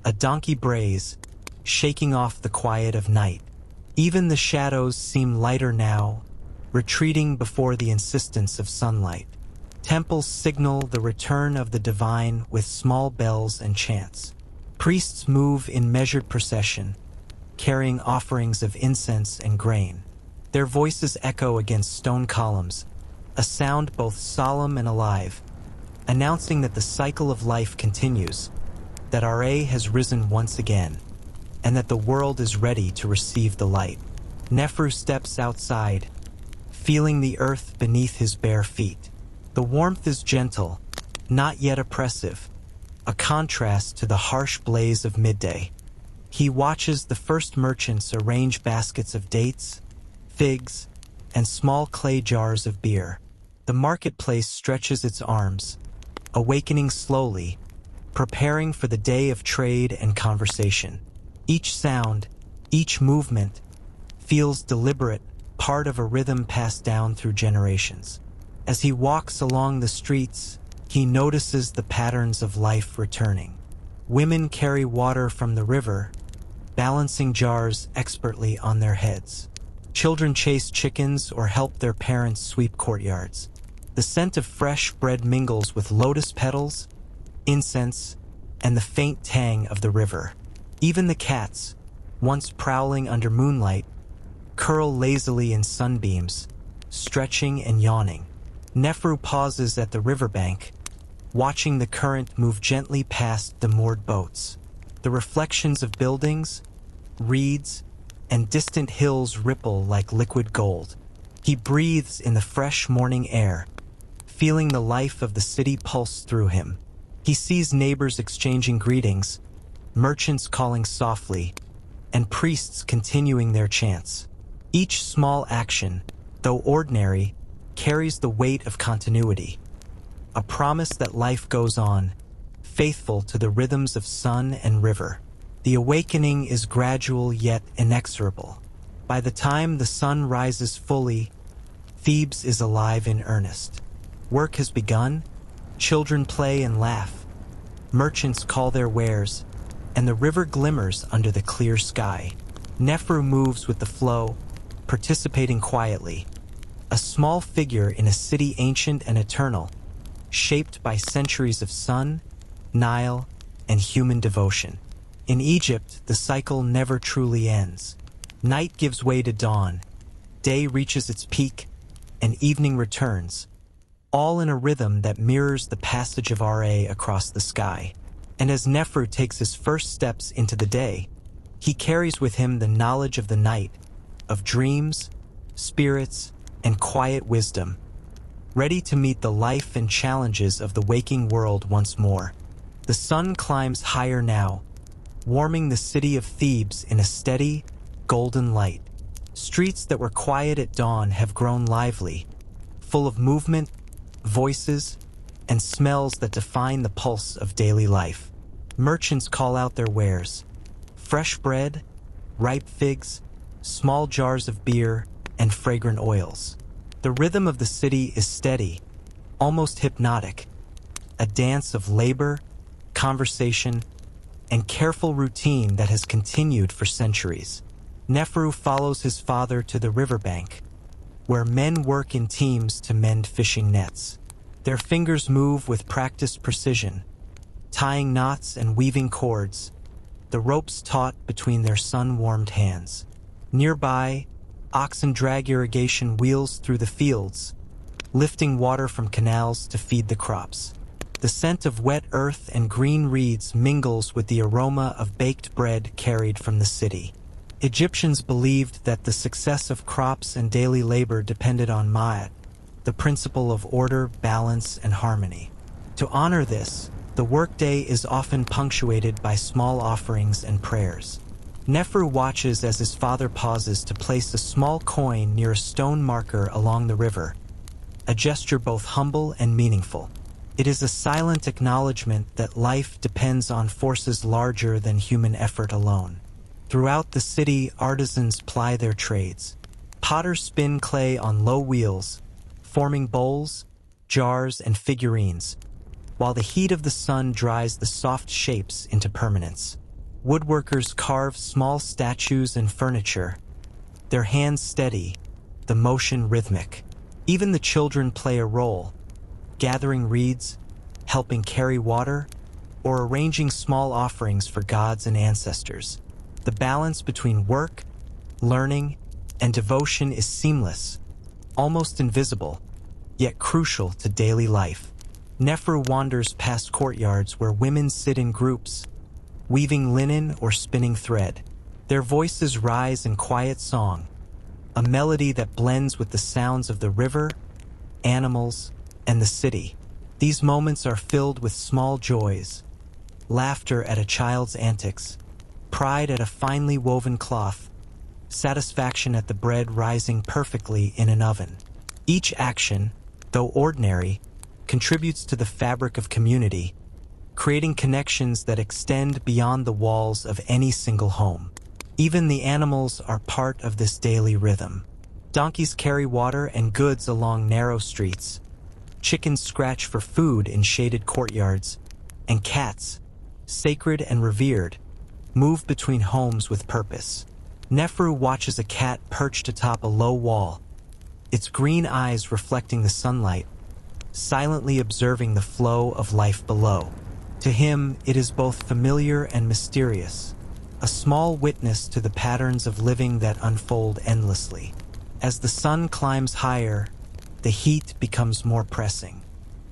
a donkey brays, shaking off the quiet of night. Even the shadows seem lighter now, retreating before the insistence of sunlight. Temples signal the return of the divine with small bells and chants. Priests move in measured procession, carrying offerings of incense and grain. Their voices echo against stone columns, a sound both solemn and alive, announcing that the cycle of life continues, that Ra has risen once again, and that the world is ready to receive the light. Neferu steps outside, feeling the earth beneath his bare feet. The warmth is gentle, not yet oppressive, a contrast to the harsh blaze of midday. He watches the first merchants arrange baskets of dates, figs, and small clay jars of beer. The marketplace stretches its arms, awakening slowly, preparing for the day of trade and conversation. Each sound, each movement, feels deliberate, part of a rhythm passed down through generations. As he walks along the streets, he notices the patterns of life returning. Women carry water from the river, balancing jars expertly on their heads. Children chase chickens or help their parents sweep courtyards. The scent of fresh bread mingles with lotus petals, incense, and the faint tang of the river. Even the cats, once prowling under moonlight, curl lazily in sunbeams, stretching and yawning. Neferu pauses at the riverbank, watching the current move gently past the moored boats. The reflections of buildings, reeds, and distant hills ripple like liquid gold. He breathes in the fresh morning air, feeling the life of the city pulse through him. He sees neighbors exchanging greetings, merchants calling softly, and priests continuing their chants. Each small action, though ordinary, carries the weight of continuity, a promise that life goes on, faithful to the rhythms of sun and river. The awakening is gradual yet inexorable. By the time the sun rises fully, Thebes is alive in earnest. Work has begun, children play and laugh, merchants call their wares, and the river glimmers under the clear sky. Neferu moves with the flow, participating quietly, a small figure in a city ancient and eternal, shaped by centuries of sun, Nile, and human devotion. In Egypt, the cycle never truly ends. Night gives way to dawn, day reaches its peak, and evening returns, all in a rhythm that mirrors the passage of Ra across the sky. And as Neferu takes his first steps into the day, he carries with him the knowledge of the night, of dreams, spirits, and quiet wisdom, ready to meet the life and challenges of the waking world once more. The sun climbs higher now, warming the city of Thebes in a steady, golden light. Streets that were quiet at dawn have grown lively, full of movement, voices, and smells that define the pulse of daily life. Merchants call out their wares: fresh bread, ripe figs, small jars of beer, and fragrant oils. The rhythm of the city is steady, almost hypnotic, a dance of labor, conversation, and careful routine that has continued for centuries. Neferu follows his father to the riverbank, where men work in teams to mend fishing nets. Their fingers move with practiced precision, tying knots and weaving cords, the ropes taut between their sun-warmed hands. Nearby, oxen drag irrigation wheels through the fields, lifting water from canals to feed the crops. The scent of wet earth and green reeds mingles with the aroma of baked bread carried from the city. Egyptians believed that the success of crops and daily labor depended on Ma'at, the principle of order, balance, and harmony. To honor this, the workday is often punctuated by small offerings and prayers. Neferu watches as his father pauses to place a small coin near a stone marker along the river, a gesture both humble and meaningful. It is a silent acknowledgement that life depends on forces larger than human effort alone. Throughout the city, artisans ply their trades. Potters spin clay on low wheels, forming bowls, jars, and figurines, while the heat of the sun dries the soft shapes into permanence. Woodworkers carve small statues and furniture, their hands steady, the motion rhythmic. Even the children play a role, gathering reeds, helping carry water, or arranging small offerings for gods and ancestors. The balance between work, learning, and devotion is seamless, almost invisible, yet crucial to daily life. Neferu wanders past courtyards where women sit in groups, weaving linen or spinning thread. Their voices rise in quiet song, a melody that blends with the sounds of the river, animals, and the city. These moments are filled with small joys, laughter at a child's antics, pride at a finely woven cloth, satisfaction at the bread rising perfectly in an oven. Each action, though ordinary, contributes to the fabric of community, creating connections that extend beyond the walls of any single home. Even the animals are part of this daily rhythm. Donkeys carry water and goods along narrow streets, chickens scratch for food in shaded courtyards, and cats, sacred and revered, move between homes with purpose. Neferu watches a cat perched atop a low wall, its green eyes reflecting the sunlight, silently observing the flow of life below. To him, it is both familiar and mysterious, a small witness to the patterns of living that unfold endlessly. As the sun climbs higher, the heat becomes more pressing.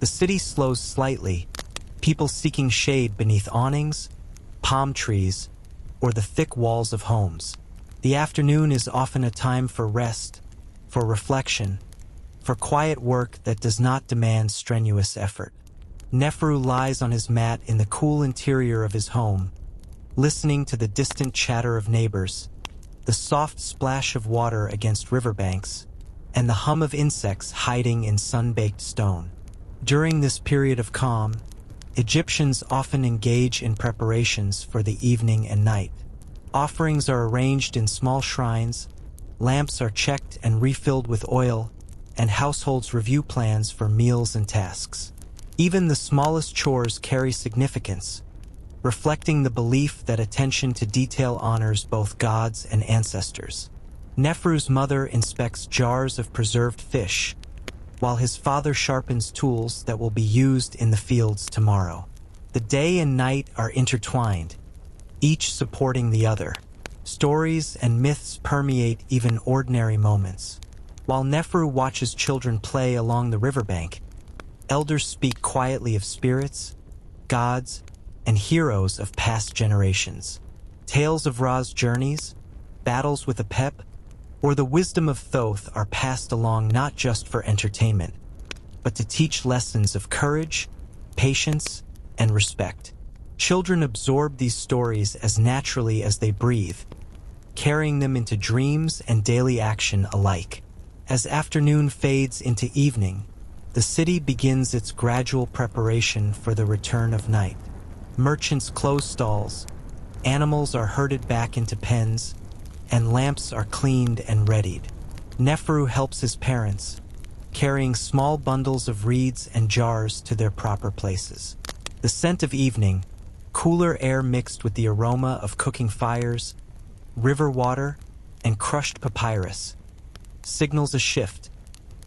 The city slows slightly, people seeking shade beneath awnings, palm trees, or the thick walls of homes. The afternoon is often a time for rest, for reflection, for quiet work that does not demand strenuous effort. Neferu lies on his mat in the cool interior of his home, listening to the distant chatter of neighbors, the soft splash of water against riverbanks, and the hum of insects hiding in sun-baked stone. During this period of calm, Egyptians often engage in preparations for the evening and night. Offerings are arranged in small shrines, lamps are checked and refilled with oil, and households review plans for meals and tasks. Even the smallest chores carry significance, reflecting the belief that attention to detail honors both gods and ancestors. Neferu's mother inspects jars of preserved fish, while his father sharpens tools that will be used in the fields tomorrow. The day and night are intertwined, each supporting the other. Stories and myths permeate even ordinary moments. While Neferu watches children play along the riverbank, elders speak quietly of spirits, gods, and heroes of past generations. Tales of Ra's journeys, battles with Apep, or the wisdom of Thoth are passed along not just for entertainment, but to teach lessons of courage, patience, and respect. Children absorb these stories as naturally as they breathe, carrying them into dreams and daily action alike. As afternoon fades into evening, the city begins its gradual preparation for the return of night. Merchants close stalls, animals are herded back into pens, and lamps are cleaned and readied. Neferu helps his parents, carrying small bundles of reeds and jars to their proper places. The scent of evening, cooler air mixed with the aroma of cooking fires, river water, and crushed papyrus, signals a shift,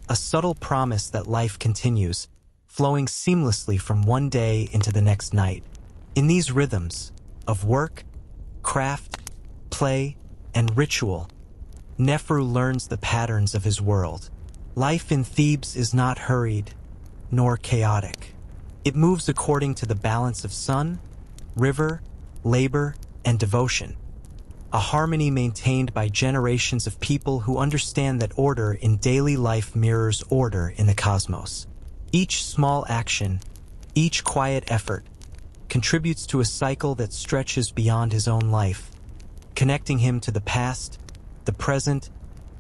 a subtle promise that life continues, flowing seamlessly from one day into the next night. In these rhythms of work, craft, play, and ritual, Neferu learns the patterns of his world. Life in Thebes is not hurried, nor chaotic. It moves according to the balance of sun, river, labor, and devotion. A harmony maintained by generations of people who understand that order in daily life mirrors order in the cosmos. Each small action, each quiet effort, contributes to a cycle that stretches beyond his own life, connecting him to the past, the present,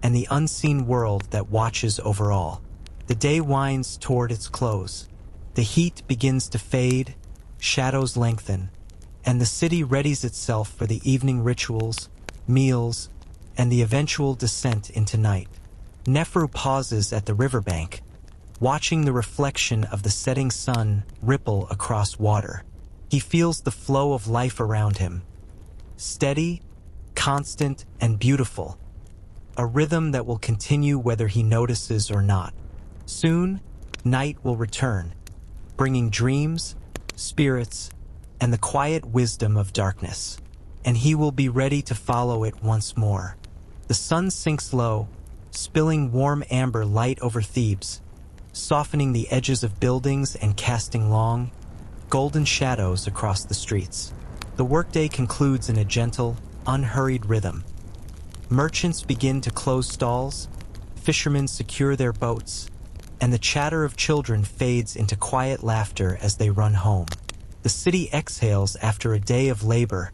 and the unseen world that watches over all. The day winds toward its close. The heat begins to fade, shadows lengthen, and the city readies itself for the evening rituals, meals, and the eventual descent into night. Neferu pauses at the riverbank, watching the reflection of the setting sun ripple across water. He feels the flow of life around him, steady, constant, and beautiful, a rhythm that will continue whether he notices or not. Soon, night will return, bringing dreams, spirits, and the quiet wisdom of darkness, and he will be ready to follow it once more. The sun sinks low, spilling warm amber light over Thebes, softening the edges of buildings and casting long, golden shadows across the streets. The workday concludes in a gentle, unhurried rhythm. Merchants begin to close stalls, fishermen secure their boats, and the chatter of children fades into quiet laughter as they run home. The city exhales after a day of labor,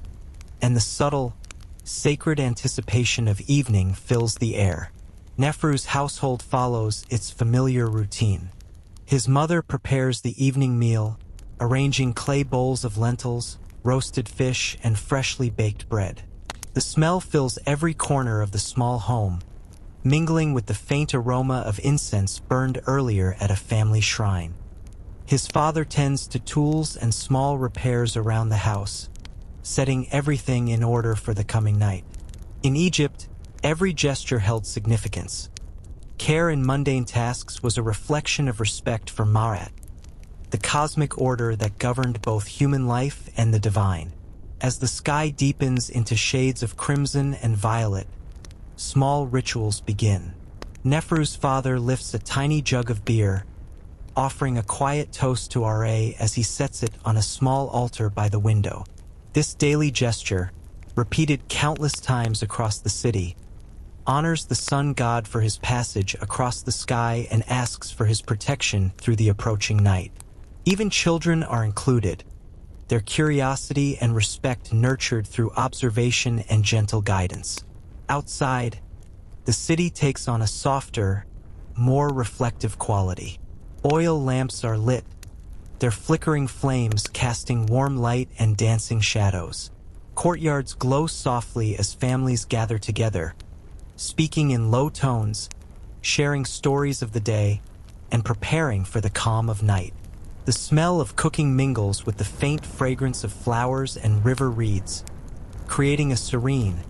and the subtle, sacred anticipation of evening fills the air. Neferu's household follows its familiar routine. His mother prepares the evening meal, arranging clay bowls of lentils, roasted fish, and freshly baked bread. The smell fills every corner of the small home, mingling with the faint aroma of incense burned earlier at a family shrine. His father tends to tools and small repairs around the house, setting everything in order for the coming night. In Egypt, every gesture held significance. Care in mundane tasks was a reflection of respect for Ma'at, the cosmic order that governed both human life and the divine. As the sky deepens into shades of crimson and violet, small rituals begin. Neferu's father lifts a tiny jug of beer, offering a quiet toast to Ra as he sets it on a small altar by the window. This daily gesture, repeated countless times across the city, honors the sun god for his passage across the sky and asks for his protection through the approaching night. Even children are included, their curiosity and respect nurtured through observation and gentle guidance. Outside, the city takes on a softer, more reflective quality. Oil lamps are lit, their flickering flames casting warm light and dancing shadows. Courtyards glow softly as families gather together, speaking in low tones, sharing stories of the day, and preparing for the calm of night. The smell of cooking mingles with the faint fragrance of flowers and river reeds, creating a serene,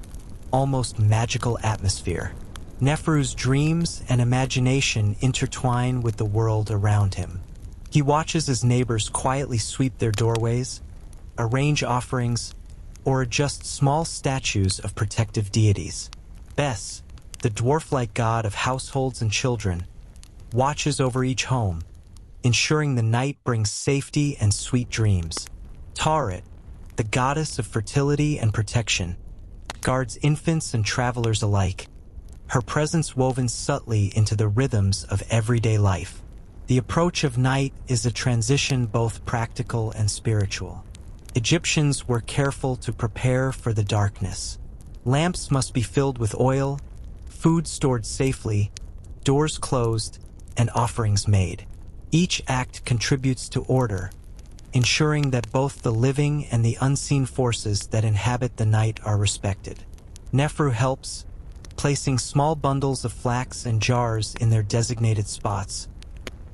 almost magical atmosphere. Neferu's dreams and imagination intertwine with the world around him. He watches as neighbors quietly sweep their doorways, arrange offerings, or adjust small statues of protective deities. Bes, the dwarf-like god of households and children, watches over each home, ensuring the night brings safety and sweet dreams. Taret, the goddess of fertility and protection, guards infants and travelers alike, her presence woven subtly into the rhythms of everyday life. The approach of night is a transition both practical and spiritual. Egyptians were careful to prepare for the darkness. Lamps must be filled with oil, food stored safely, doors closed, and offerings made. Each act contributes to order, ensuring that both the living and the unseen forces that inhabit the night are respected. Neferu helps, placing small bundles of flax and jars in their designated spots,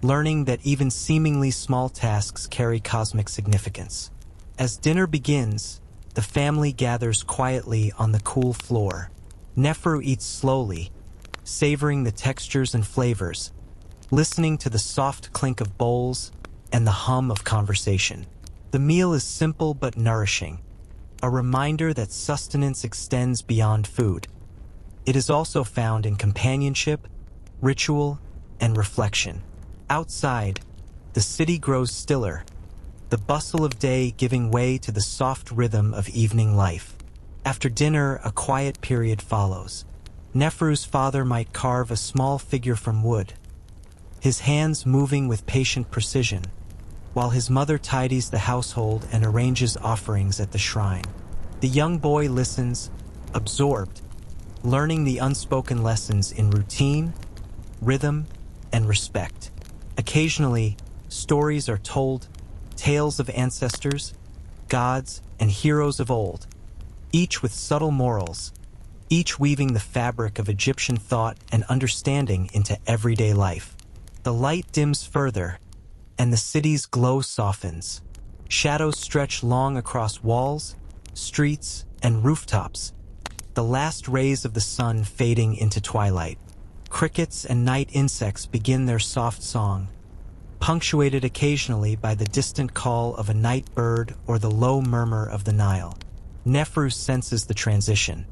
learning that even seemingly small tasks carry cosmic significance. As dinner begins, the family gathers quietly on the cool floor. Neferu eats slowly, savoring the textures and flavors, listening to the soft clink of bowls and the hum of conversation. The meal is simple but nourishing, a reminder that sustenance extends beyond food. It is also found in companionship, ritual, and reflection. Outside, the city grows stiller, the bustle of day giving way to the soft rhythm of evening life. After dinner, a quiet period follows. Neferu's father might carve a small figure from wood, his hands moving with patient precision, while his mother tidies the household and arranges offerings at the shrine. The young boy listens, absorbed, learning the unspoken lessons in routine, rhythm, and respect. Occasionally, stories are told, tales of ancestors, gods, and heroes of old, each with subtle morals, each weaving the fabric of Egyptian thought and understanding into everyday life. The light dims further, and the city's glow softens. Shadows stretch long across walls, streets, and rooftops, the last rays of the sun fading into twilight. Crickets and night insects begin their soft song, punctuated occasionally by the distant call of a night bird or the low murmur of the Nile. Neferu senses the transition.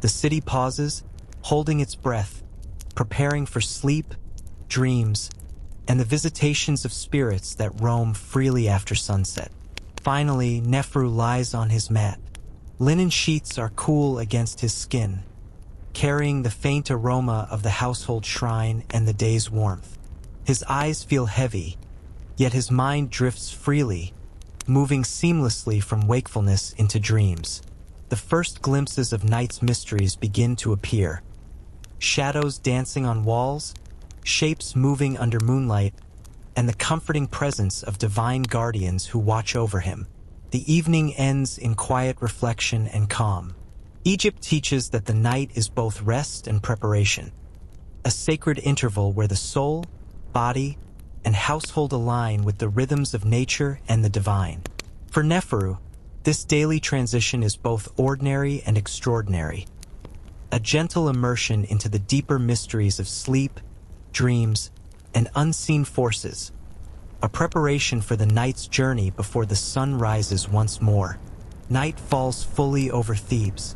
The city pauses, holding its breath, preparing for sleep, dreams, and the visitations of spirits that roam freely after sunset. Finally, Neferu lies on his mat. Linen sheets are cool against his skin, carrying the faint aroma of the household shrine and the day's warmth. His eyes feel heavy, yet his mind drifts freely, moving seamlessly from wakefulness into dreams. The first glimpses of night's mysteries begin to appear. Shadows dancing on walls, shapes moving under moonlight, and the comforting presence of divine guardians who watch over him. The evening ends in quiet reflection and calm. Egypt teaches that the night is both rest and preparation, a sacred interval where the soul, body, and household align with the rhythms of nature and the divine. For Neferu, this daily transition is both ordinary and extraordinary, a gentle immersion into the deeper mysteries of sleep, dreams, and unseen forces, a preparation for the night's journey before the sun rises once more. Night falls fully over Thebes.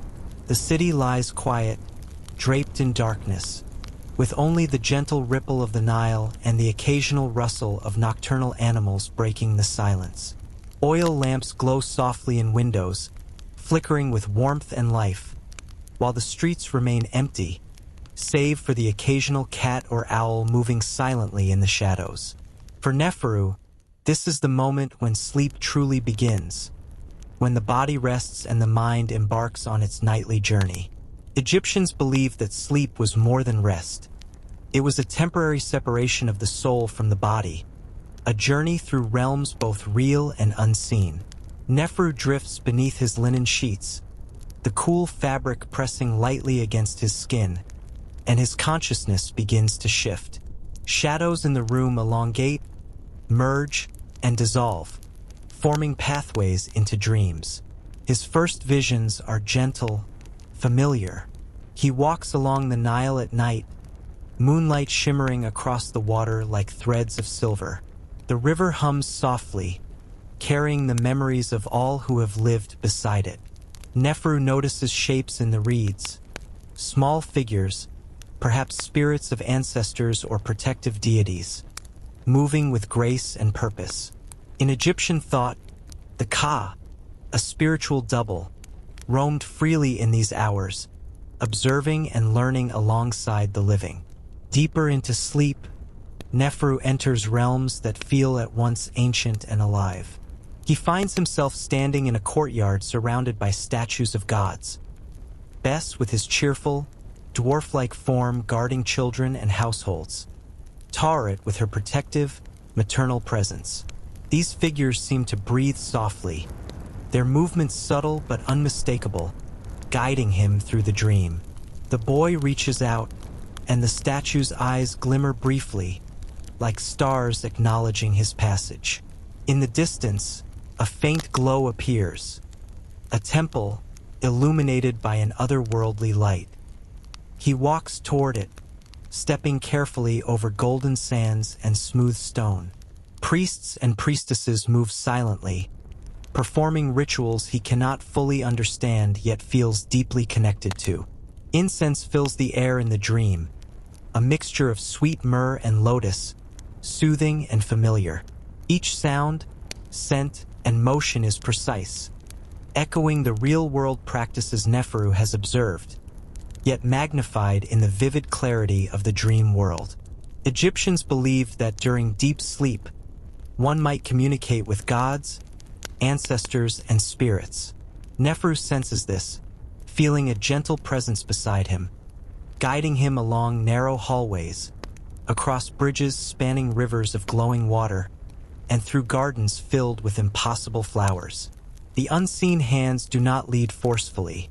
The city lies quiet, draped in darkness, with only the gentle ripple of the Nile and the occasional rustle of nocturnal animals breaking the silence. Oil lamps glow softly in windows, flickering with warmth and life, while the streets remain empty, save for the occasional cat or owl moving silently in the shadows. For Neferu, this is the moment when sleep truly begins, when the body rests and the mind embarks on its nightly journey. Egyptians believed that sleep was more than rest. It was a temporary separation of the soul from the body, a journey through realms both real and unseen. Neferu drifts beneath his linen sheets, the cool fabric pressing lightly against his skin, and his consciousness begins to shift. Shadows in the room elongate, merge, and dissolve, forming pathways into dreams. His first visions are gentle, familiar. He walks along the Nile at night, moonlight shimmering across the water like threads of silver. The river hums softly, carrying the memories of all who have lived beside it. Neferu notices shapes in the reeds, small figures, perhaps spirits of ancestors or protective deities, moving with grace and purpose. In Egyptian thought, the Ka, a spiritual double, roamed freely in these hours, observing and learning alongside the living. Deeper into sleep, Neferu enters realms that feel at once ancient and alive. He finds himself standing in a courtyard surrounded by statues of gods. Bes with his cheerful, dwarf-like form guarding children and households. Taweret with her protective, maternal presence. These figures seem to breathe softly, their movements subtle but unmistakable, guiding him through the dream. The boy reaches out, and the statue's eyes glimmer briefly, like stars acknowledging his passage. In the distance, a faint glow appears, a temple illuminated by an otherworldly light. He walks toward it, stepping carefully over golden sands and smooth stone. Priests and priestesses move silently, performing rituals he cannot fully understand yet feels deeply connected to. Incense fills the air in the dream, a mixture of sweet myrrh and lotus, soothing and familiar. Each sound, scent, and motion is precise, echoing the real-world practices Neferu has observed, yet magnified in the vivid clarity of the dream world. Egyptians believed that during deep sleep, one might communicate with gods, ancestors, and spirits. Neferu senses this, feeling a gentle presence beside him, guiding him along narrow hallways, across bridges spanning rivers of glowing water, and through gardens filled with impossible flowers. The unseen hands do not lead forcefully.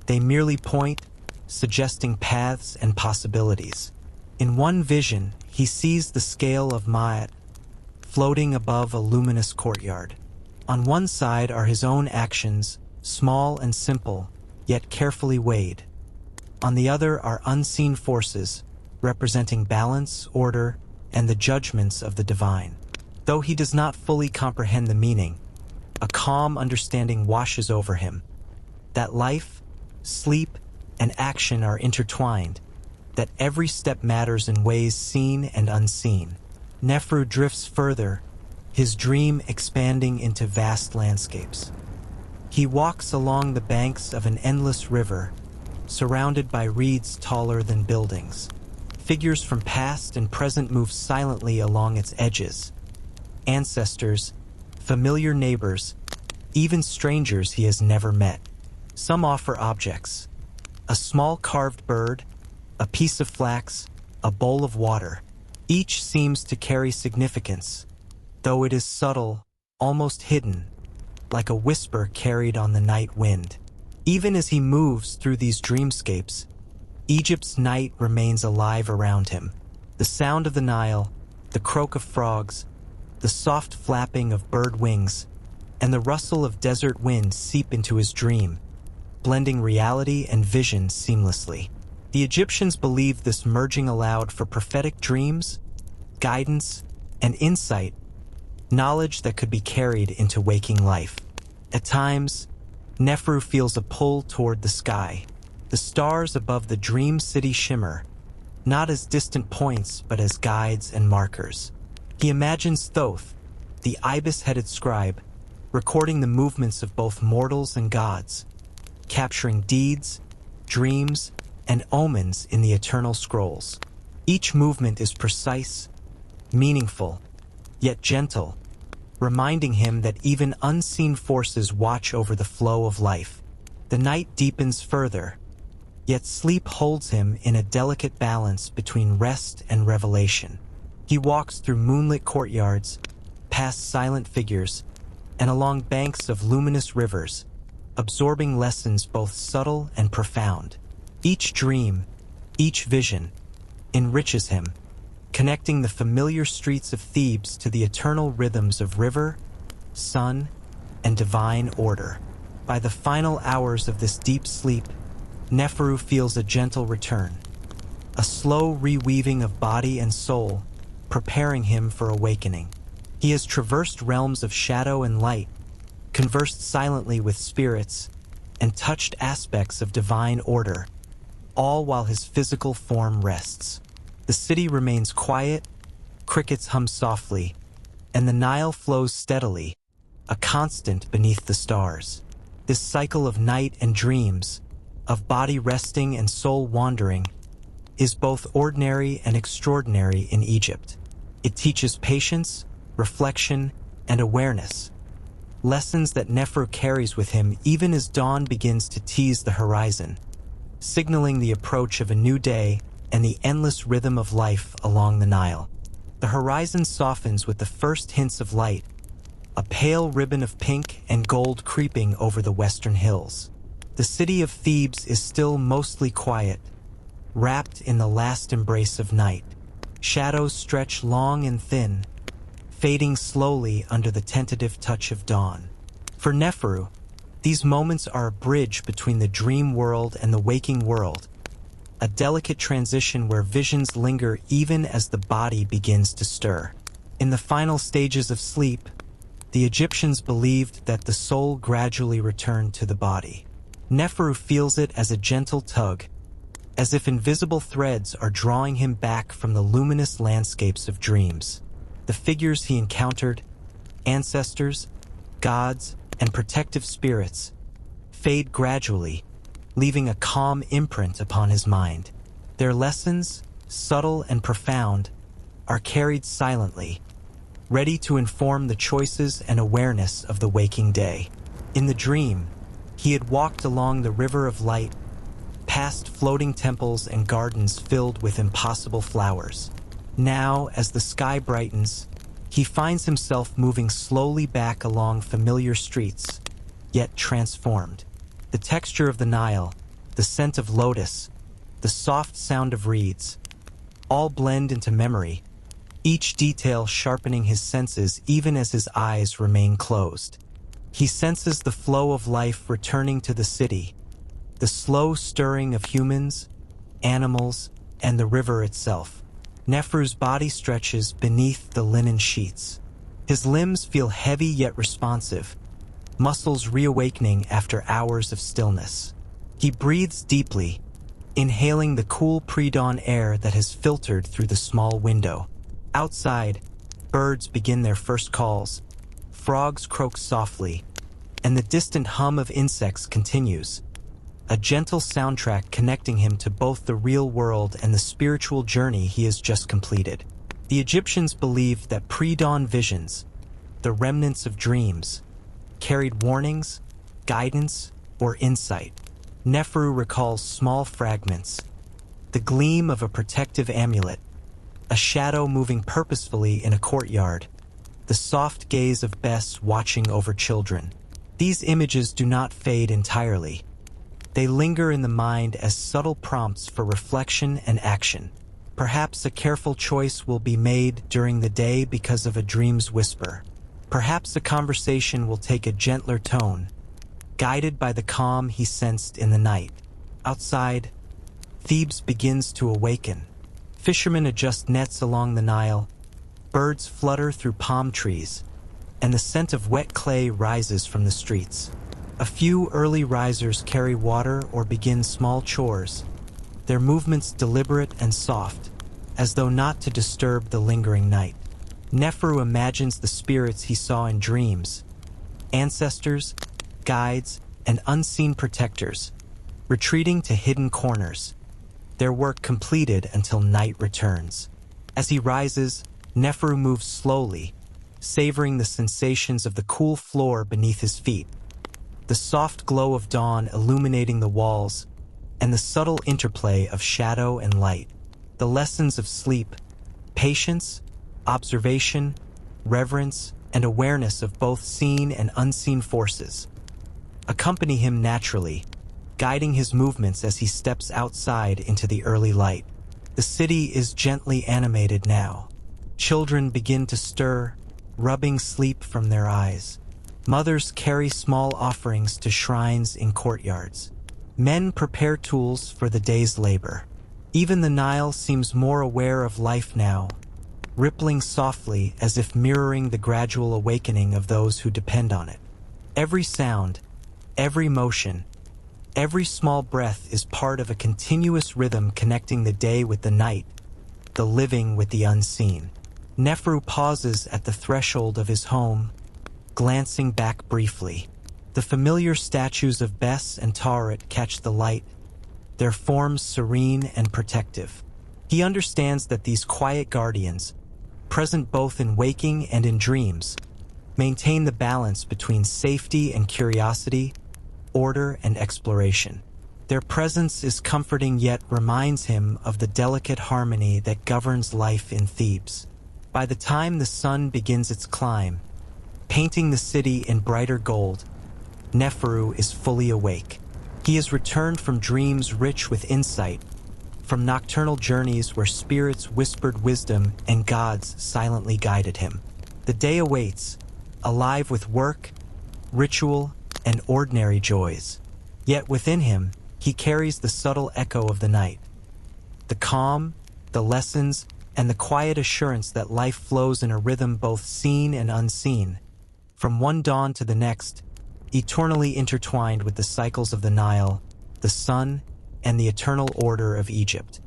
They merely point, suggesting paths and possibilities. In one vision, he sees the scale of Ma'at floating above a luminous courtyard. On one side are his own actions, small and simple, yet carefully weighed. On the other are unseen forces, representing balance, order, and the judgments of the divine. Though he does not fully comprehend the meaning, a calm understanding washes over him, that life, sleep, and action are intertwined, that every step matters in ways seen and unseen. Neferu drifts further, his dream expanding into vast landscapes. He walks along the banks of an endless river, surrounded by reeds taller than buildings. Figures from past and present move silently along its edges. Ancestors, familiar neighbors, even strangers he has never met. Some offer objects: a small carved bird, a piece of flax, a bowl of water. Each seems to carry significance, though it is subtle, almost hidden, like a whisper carried on the night wind. Even as he moves through these dreamscapes, Egypt's night remains alive around him. The sound of the Nile, the croak of frogs, the soft flapping of bird wings, and the rustle of desert wind seep into his dream, blending reality and vision seamlessly. The Egyptians believed this merging allowed for prophetic dreams, guidance, and insight, knowledge that could be carried into waking life. At times, Neferu feels a pull toward the sky. The stars above the dream city shimmer, not as distant points but as guides and markers. He imagines Thoth, the ibis-headed scribe, recording the movements of both mortals and gods, capturing deeds, dreams, and omens in the eternal scrolls. Each movement is precise, meaningful, yet gentle, reminding him that even unseen forces watch over the flow of life. The night deepens further, yet sleep holds him in a delicate balance between rest and revelation. He walks through moonlit courtyards, past silent figures, and along banks of luminous rivers, absorbing lessons both subtle and profound. Each dream, each vision, enriches him, connecting the familiar streets of Thebes to the eternal rhythms of river, sun, and divine order. By the final hours of this deep sleep, Neferu feels a gentle return, a slow reweaving of body and soul, preparing him for awakening. He has traversed realms of shadow and light, conversed silently with spirits, and touched aspects of divine order, all while his physical form rests. The city remains quiet, crickets hum softly, and the Nile flows steadily, a constant beneath the stars. This cycle of night and dreams, of body resting and soul wandering, is both ordinary and extraordinary in Egypt. It teaches patience, reflection, and awareness, lessons that Neferu carries with him even as dawn begins to tease the horizon, signaling the approach of a new day and the endless rhythm of life along the Nile. The horizon softens with the first hints of light, a pale ribbon of pink and gold creeping over the western hills. The city of Thebes is still mostly quiet, wrapped in the last embrace of night. Shadows stretch long and thin, fading slowly under the tentative touch of dawn. For Neferu, these moments are a bridge between the dream world and the waking world, a delicate transition where visions linger even as the body begins to stir. In the final stages of sleep, the Egyptians believed that the soul gradually returned to the body. Neferu feels it as a gentle tug, as if invisible threads are drawing him back from the luminous landscapes of dreams. The figures he encountered, ancestors, gods, and protective spirits, fade gradually, leaving a calm imprint upon his mind. Their lessons, subtle and profound, are carried silently, ready to inform the choices and awareness of the waking day. In the dream, he had walked along the river of light, past floating temples and gardens filled with impossible flowers. Now, as the sky brightens, he finds himself moving slowly back along familiar streets, yet transformed. The texture of the Nile, the scent of lotus, the soft sound of reeds, all blend into memory, each detail sharpening his senses even as his eyes remain closed. He senses the flow of life returning to the city, the slow stirring of humans, animals, and the river itself. Neferu's body stretches beneath the linen sheets. His limbs feel heavy yet responsive, muscles reawakening after hours of stillness. He breathes deeply, inhaling the cool pre-dawn air that has filtered through the small window. Outside, birds begin their first calls, frogs croak softly, and the distant hum of insects continues, a gentle soundtrack connecting him to both the real world and the spiritual journey he has just completed. The Egyptians believed that pre-dawn visions, the remnants of dreams, carried warnings, guidance, or insight. Neferu recalls small fragments, the gleam of a protective amulet, a shadow moving purposefully in a courtyard, the soft gaze of Bes watching over children. These images do not fade entirely. They linger in the mind as subtle prompts for reflection and action. Perhaps a careful choice will be made during the day because of a dream's whisper. Perhaps a conversation will take a gentler tone, guided by the calm he sensed in the night. Outside, Thebes begins to awaken. Fishermen adjust nets along the Nile, birds flutter through palm trees, and the scent of wet clay rises from the streets. A few early risers carry water or begin small chores, their movements deliberate and soft, as though not to disturb the lingering night. Neferu imagines the spirits he saw in dreams, ancestors, guides, and unseen protectors, retreating to hidden corners, their work completed until night returns. As he rises, Neferu moves slowly, savoring the sensations of the cool floor beneath his feet, the soft glow of dawn illuminating the walls, and the subtle interplay of shadow and light. The lessons of sleep, patience, observation, reverence, and awareness of both seen and unseen forces accompany him naturally, guiding his movements as he steps outside into the early light. The city is gently animated now. Children begin to stir, rubbing sleep from their eyes. Mothers carry small offerings to shrines in courtyards. Men prepare tools for the day's labor. Even the Nile seems more aware of life now, rippling softly as if mirroring the gradual awakening of those who depend on it. Every sound, every motion, every small breath is part of a continuous rhythm connecting the day with the night, the living with the unseen. Neferu pauses at the threshold of his home, glancing back briefly. The familiar statues of Bes and Tauret catch the light, their forms serene and protective. He understands that these quiet guardians, present both in waking and in dreams, maintain the balance between safety and curiosity, order and exploration. Their presence is comforting yet reminds him of the delicate harmony that governs life in Thebes. By the time the sun begins its climb, painting the city in brighter gold, Neferu is fully awake. He has returned from dreams rich with insight, from nocturnal journeys where spirits whispered wisdom and gods silently guided him. The day awaits, alive with work, ritual, and ordinary joys. Yet within him, he carries the subtle echo of the night. The calm, the lessons, and the quiet assurance that life flows in a rhythm both seen and unseen, from one dawn to the next, eternally intertwined with the cycles of the Nile, the sun, and the eternal order of Egypt.